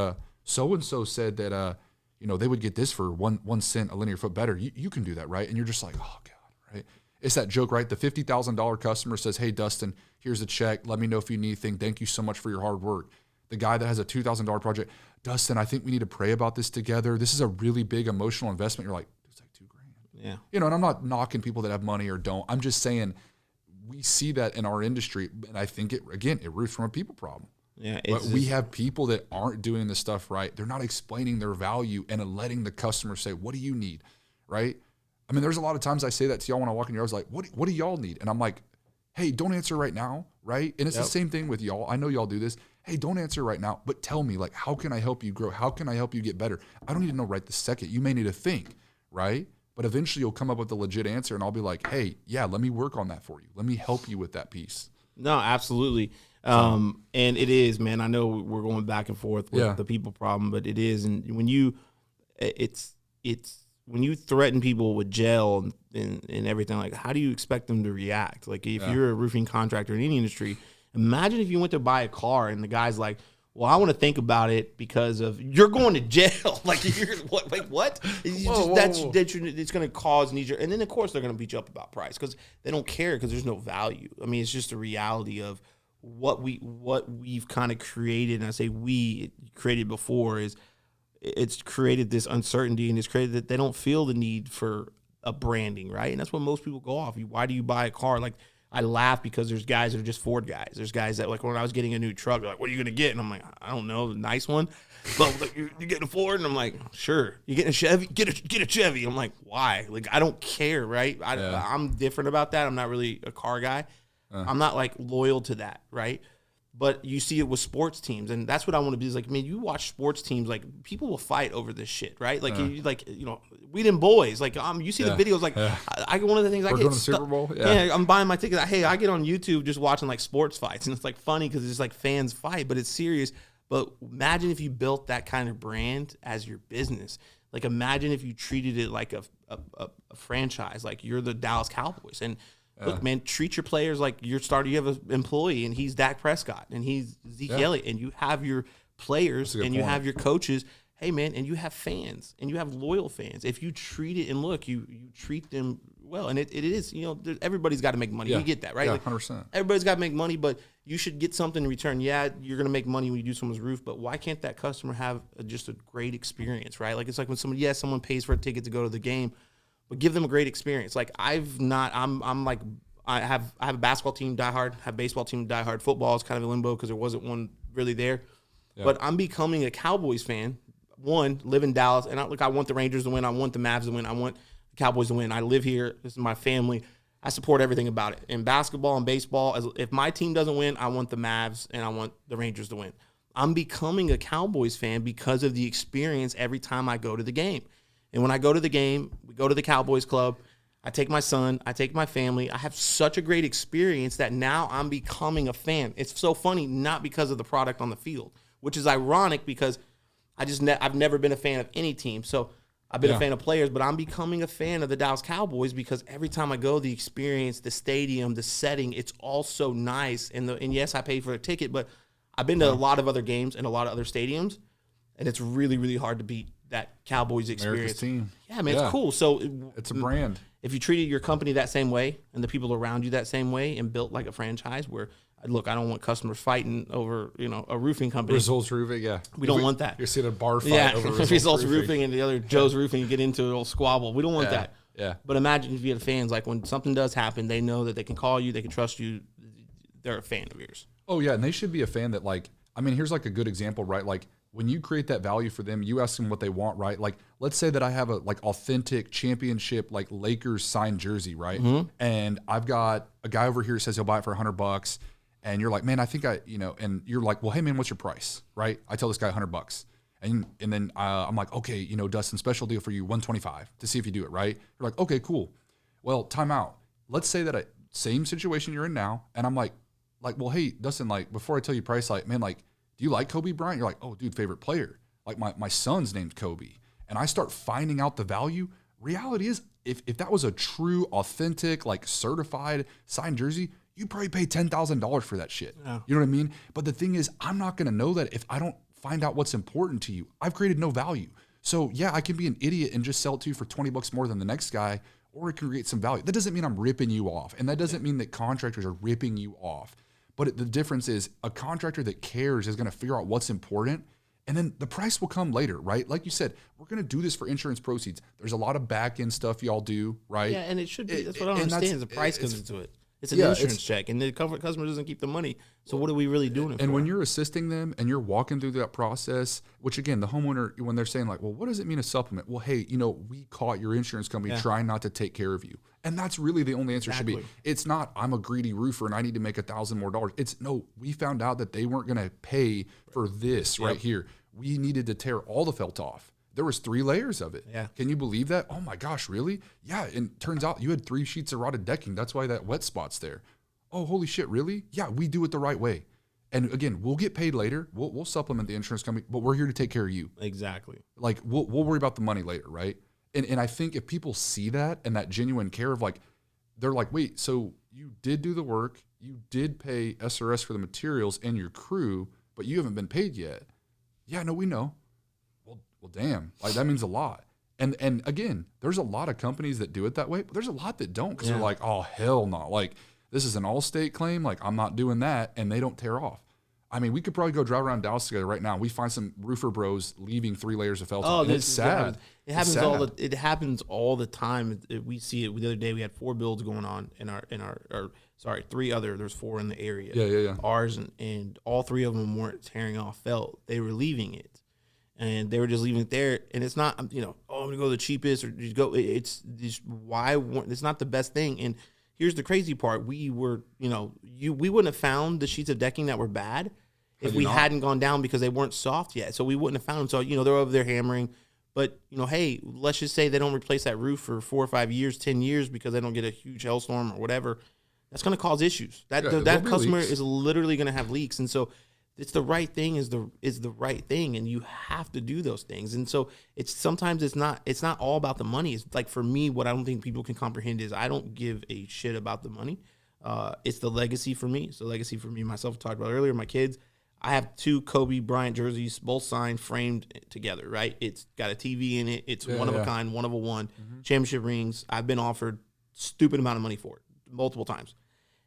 so-and-so said that, they would get this for 1 cent a linear foot better. You can do that, right? And you're just like, oh God, right? It's that joke, right? The $50,000 customer says, hey, Dustin, here's a check. Let me know if you need anything. Thank you so much for your hard work. The guy that has a $2,000 project, Dustin, I think we need to pray about this together. This is a really big emotional investment. You're like, it's like $2,000.
Yeah.
And I'm not knocking people that have money or don't. I'm just saying we see that in our industry. And I think it roots from a people problem.
Yeah.
But we have people that aren't doing this stuff right. They're not explaining their value and letting the customer say, what do you need? Right? I mean, there's a lot of times I say that to y'all when I walk in your house, like, what do y'all need? And I'm like, hey, don't answer right now, right? And it's the same thing with y'all. I know y'all do this. Hey, don't answer right now, but tell me, like, how can I help you grow? How can I help you get better? I don't need to know right this second. You may need to think, right? But eventually you'll come up with a legit answer, and I'll be like, hey, yeah, let me work on that for you. Let me help you with that piece.
No, absolutely. And it is, man. I know we're going back and forth with the people problem, but it is. And when you, it's when you threaten people with jail and everything, like, how do you expect them to react? Like, if you're a roofing contractor in any industry, Imagine if you went to buy a car and the guy's like, well, I want to think about it because of you're going to jail. Like, you're what? Like, what? It's going to cause knee jerk. And then, of course, they're going to beat you up about price because they don't care because there's no value. I mean, it's just a reality of what we've kind of created. And I say we created before is it's created this uncertainty and it's created that they don't feel the need for a branding, right? And that's what most people go off. Why do you buy a car? Like, I laugh because there's guys that are just Ford guys. There's guys that, like, when I was getting a new truck, they're like, what are you going to get? And I'm like, I don't know, a nice one. But like, you're getting a Ford? And I'm like, sure. You getting a Chevy? Get a Chevy. I'm like, why? Like, I don't care, right? I'm different about that. I'm not really a car guy. I'm not, like, loyal to that, right? But you see it with sports teams, and that's what I want to be. Is like, man, you watch sports teams, like, people will fight over this shit, right? Like, we them boys, like, you see the videos, like, I one of the things I get
going to the Super Bowl,
I'm buying my ticket. Hey, I get on YouTube just watching like sports fights, and it's like funny because it's like fans fight, but it's serious. But imagine if you built that kind of brand as your business. Like, imagine if you treated it like a franchise, like you're the Dallas Cowboys, and look, man, treat your players like your starter. You have an employee, and he's Dak Prescott, and he's Zeke Elliott, and you have your players, and you have your coaches. Hey, man, and you have fans, and you have loyal fans. If you treat it and look, you treat them well, and it is, everybody's got to make money. You get that, right?
Yeah,
like,
100%.
Everybody's got to make money, but you should get something in return. Yeah, you're going to make money when you do someone's roof, but why can't that customer have just a great experience, right? Like, it's like when someone pays for a ticket to go to the game, but give them a great experience. Like, I have a basketball team, diehard, have a baseball team, diehard. Football is kind of in limbo because there wasn't one really there. Yeah. But I'm becoming a Cowboys fan. One, live in Dallas, and I want the Rangers to win. I want the Mavs to win. I want the Cowboys to win. I live here. This is my family. I support everything about it. In basketball and baseball, if my team doesn't win, I want the Mavs and I want the Rangers to win. I'm becoming a Cowboys fan because of the experience every time I go to the game. And when I go to the game, we go to the Cowboys Club. I take my son. I take my family. I have such a great experience that now I'm becoming a fan. It's so funny, not because of the product on the field, which is ironic because I've never been a fan of any team. So I've been a fan of players, but I'm becoming a fan of the Dallas Cowboys because every time I go, the experience, the stadium, the setting, it's all so nice. And yes, I paid for a ticket, but I've been to a lot of other games and a lot of other stadiums, and it's really, really hard to beat that Cowboys experience.
America's team.
Yeah, man, it's cool. So
it's a brand.
If you treated your company that same way and the people around you that same way and built like a franchise where, look, I don't want customers fighting over, a roofing company.
Results Roofing, yeah.
We don't want that.
You're seeing a bar fight over
Results Roofing and the other Joe's Roofing, you get into a little squabble. We don't want that.
Yeah.
But imagine if you had fans, like when something does happen, they know that they can call you, they can trust you. They're a fan of yours.
Oh, yeah, and they should be a fan that, like, I mean, here's like a good example, right? Like, when you create that value for them, you ask them what they want, right? Like, let's say that I have a like authentic championship, like Lakers signed jersey, right? Mm-hmm. And I've got a guy over here who says he'll buy it for $100, and you're like, man, I think and you're like, well, hey man, what's your price, right? I tell this guy $100, and then I'm like, okay, Dustin, special deal for you, $125 to see if you do it, right? You're like, okay, cool. Well, time out. Let's say that same situation you're in now, and I'm like, well, hey, Dustin, like before I tell you price, like, man, like, do you like Kobe Bryant? You're like, oh, dude, favorite player. Like my son's named Kobe. And I start finding out the value. Reality is, if that was a true, authentic, like certified signed jersey, you'd probably pay $10,000 for that shit. Yeah. You know what I mean? But the thing is, I'm not going to know that if I don't find out what's important to you. I've created no value. So yeah, I can be an idiot and just sell it to you for $20 more than the next guy, or it can create some value. That doesn't mean I'm ripping you off. And that doesn't mean that contractors are ripping you off. But the difference is a contractor that cares is going to figure out what's important, and then the price will come later, right? Like you said, we're going to do this for insurance proceeds. There's a lot of back-end stuff y'all do, right?
Yeah, and it should be. That's what I don't understand is the price comes into it. It's an insurance check, and the customer doesn't keep the money. So what are we really doing it for?
And when you're assisting them and you're walking through that process, which again, the homeowner, when they're saying like, well, what does it mean a supplement? Well, hey, we caught your insurance company trying not to take care of you. And that's really the only answer should be. It's not, I'm a greedy roofer and I need to make $1,000 more. It's no, we found out that they weren't going to pay for this right here. We needed to tear all the felt off. There was 3 layers of it. Yeah. Can you believe that? Oh my gosh, really? Yeah. And turns out you had 3 sheets of rotted decking. That's why that wet spot's there. Oh, holy shit, really? Yeah, we do it the right way. And again, we'll get paid later. We'll supplement the insurance company, but we're here to take care of you.
Exactly.
Like we'll worry about the money later, right? And I think if people see that and that genuine care of like, they're like, wait, so you did do the work, you did pay SRS for the materials and your crew, but you haven't been paid yet. Yeah, no, we know. Well, damn, like that means a lot. And again, there's a lot of companies that do it that way, but there's a lot that don't because they're like, oh, hell no. Like, this is an all-state claim. Like, I'm not doing that, and they don't tear off. I mean, we could probably go drive around Dallas together right now. We find some roofer bros leaving 3 layers of felt.
Oh,
and it's sad.
It happens all the time. We see it. The other day we had 4 builds going on in our 3 other. There's 4 in the area.
Yeah.
Ours and all 3 of them weren't tearing off felt. They were leaving it, and they were just leaving it there. And it's not, I'm gonna go to the cheapest or just go. It's just it's not the best thing. And here's the crazy part: we were, we wouldn't have found the sheets of decking that were bad if we hadn't gone down because they weren't soft yet. So we wouldn't have found them. So they're over there hammering. But hey, let's just say they don't replace that roof for 4 or 5 years, 10 years because they don't get a huge hailstorm or whatever. That's going to cause issues. That customer is literally going to have leaks, and so it's the right thing is the right thing, and you have to do those things. And so it's not all about the money. It's like, for me, what I don't think people can comprehend is I don't give a shit about the money. It's the legacy for me. It's the legacy for me myself. Talked about earlier, my kids. I have 2 Kobe Bryant jerseys, both signed, framed together, right? It's got a TV in it. It's one of a kind, one of a one. Championship rings. I've been offered stupid amount of money for it multiple times.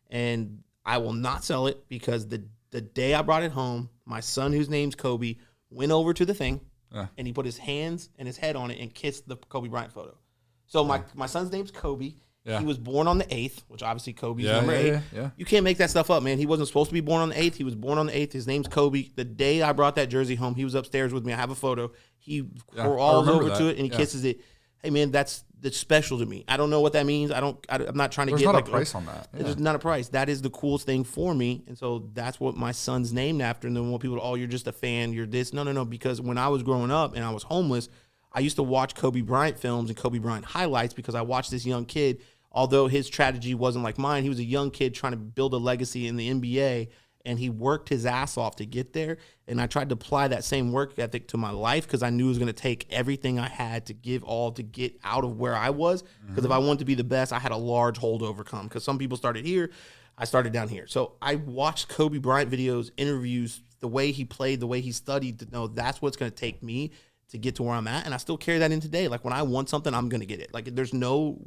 And I will not sell it because the day I brought it home, my son, whose name's Kobe, went over to the thing and he put his hands and his head on it and kissed the Kobe Bryant photo. So my son's name's Kobe. Yeah. He was born on the 8th, which obviously Kobe's number 8. Yeah. You can't make that stuff up, man. He wasn't supposed to be born on the 8th. He was born on the 8th. His name's Kobe. The day I brought that jersey home, he was upstairs with me. I have a photo. He crawls over to it and he kisses it. Hey, man, that's special to me. I don't know what that means. I'm not trying to
There's
get
not a price on that.
There's not a price. That is the coolest thing for me. And so that's what my son's named after. And then when people, you're just a fan, you're this. No. Because when I was growing up and I was homeless, I used to watch Kobe Bryant films and Kobe Bryant highlights because I watched this young kid. Although his strategy wasn't like mine, he was a young kid trying to build a legacy in the NBA, and he worked his ass off to get there. And I tried to apply that same work ethic to my life because I knew it was going to take everything I had to give all to get out of where I was. Because if I wanted to be the best, I had a large hole to overcome. Because some people started here, I started down here. So I watched Kobe Bryant videos, interviews, the way he played, the way he studied, to know that's what's going to take me to get to where I'm at. And I still carry that in today. Like, when I want something, I'm going to get it. Like, there's no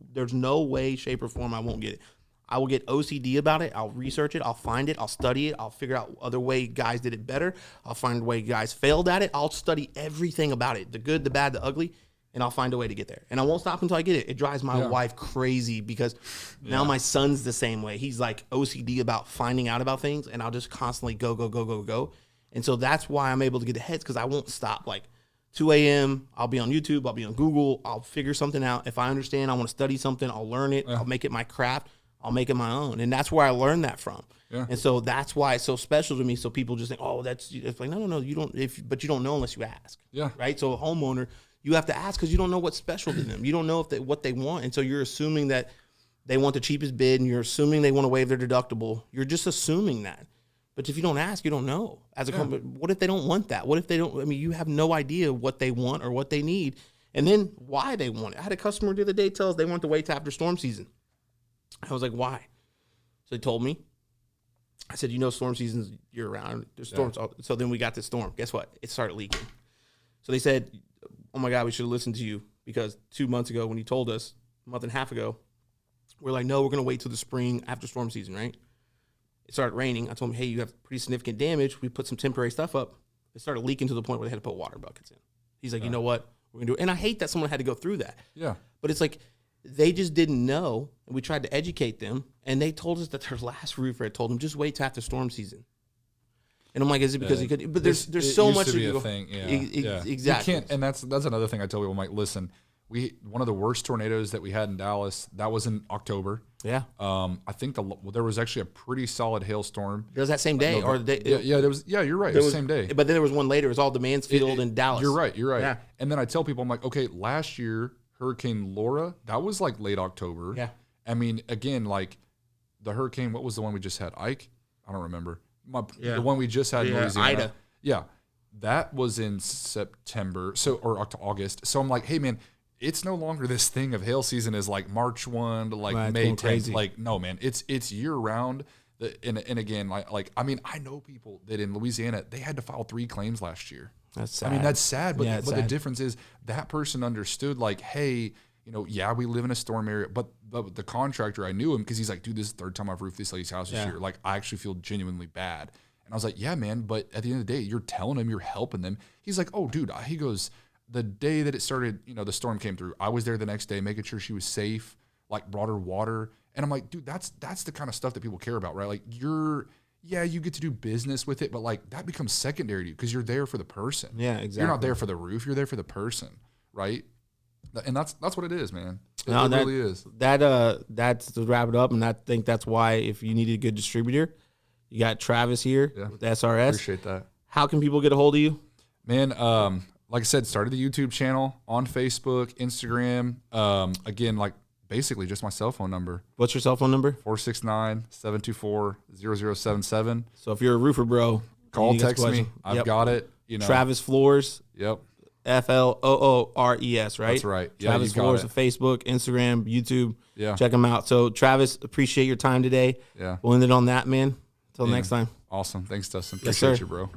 way, shape, or form I won't get it. I will get OCD about it. I'll research it. I'll find it. I'll study it. I'll figure out other way guys did it better. I'll find a way guys failed at it. I'll study everything about it, the good, the bad, the ugly, and I'll find a way to get there. And I won't stop until I get it. It drives my wife crazy because now my son's the same way. He's like OCD about finding out about things, and I'll just constantly go. And so that's why I'm able to get the heads, because I won't stop. Like, 2 a.m., I'll be on YouTube, I'll be on Google, I'll figure something out. If I understand, I want to study something, I'll learn it, I'll make it my craft, I'll make it my own. And that's where I learned that from. Yeah. And so that's why it's so special to me. So people just think, oh, it's like, no, you don't, but you don't know unless you ask. Yeah. Right? So a homeowner, you have to ask because you don't know what's special to them. You don't know what they want. And so you're assuming that they want the cheapest bid, and you're assuming they want to waive their deductible. You're just assuming that. But if you don't ask, you don't know. As a company, what if they don't want that? What if they don't? I mean, you have no idea what they want or what they need, and then why they want it. I had a customer the other day tell us they want to wait till after storm season. I was like, why? So they told me. I said, storm season's year round. There's storms. Yeah. So then we got this storm. Guess what? It started leaking. So they said, oh my God, we should have listened to you, because 2 months ago when you told us, a month and a half ago, we're like, no, we're going to wait till the spring after storm season, right? It started raining. I told him, hey, you have pretty significant damage. We put some temporary stuff up. It started leaking to the point where they had to put water buckets in. He's like, you know what? We're going to do it. And I hate that someone had to go through that. Yeah. But it's like, they just didn't know. And we tried to educate them. And they told us that their last roofer had told them, just wait till after storm season. And I'm like, is it because he could? But there's so much to be a thing. Yeah. Exactly.
You can't, and that's another thing I tell people. Like, listen, one of the worst tornadoes that we had in Dallas, that was in October. Yeah. I think there was actually a pretty solid hailstorm.
It was that same day, or the day?
Yeah, there was. Yeah, you're right. It was the same day.
But then there was one later. It was all the Mansfield and Dallas.
You're right. Yeah. And then I tell people, I'm like, okay, last year Hurricane Laura, that was like late October. Yeah. I mean, again, like the hurricane. What was the one we just had? Ike. I don't remember. The one we just had in Louisiana.
Ida.
Yeah. That was in September, or August. So I'm like, hey man, it's no longer this thing of hail season is like March 1 to like May 10th. Like, no, man, it's year round. And again, like I mean, I know people that in Louisiana, they had to file 3 claims last year.
That's sad.
I mean, that's sad, but,
Yeah,
but
it's
the
sad.
difference is that person understood, like, hey, you know, yeah, we live in a storm area, but the contractor, I knew him because he's like, dude, this is the 3rd time I've roofed this lady's house this year. Like, I actually feel genuinely bad. And I was like, yeah, man, but at the end of the day, you're telling him, you're helping them. He's like, oh, dude, he goes, the day that it started, you know, the storm came through, I was there the next day making sure she was safe, like brought her water. And I'm like, dude, that's the kind of stuff that people care about, right? Like you get to do business with it, but like that becomes secondary to you because you're there for the person.
Yeah, exactly.
You're not there for the roof. You're there for the person, right? And that's what it is, man. It really is.
That's to wrap it up, and I think that's why if you need a good distributor, you got Travis here with SRS.
Appreciate that.
How can people get a hold of you?
Man, like I said, started the YouTube channel on Facebook, Instagram. Again, like basically just my cell phone number.
What's your cell phone number?
469-724-0077.
So if you're a roofer, bro,
call, text me. I've got it. You know,
Travis Floors.
Yep.
FLOORES, right?
That's right. Yeah,
Travis
you got
Floors
it.
on Facebook, Instagram, YouTube.
Yeah.
Check them out. So, Travis, appreciate your time today.
Yeah.
We'll end it on that, man. Until next time.
Awesome. Thanks, Dustin.
Yes,
Appreciate
sir.
you, bro.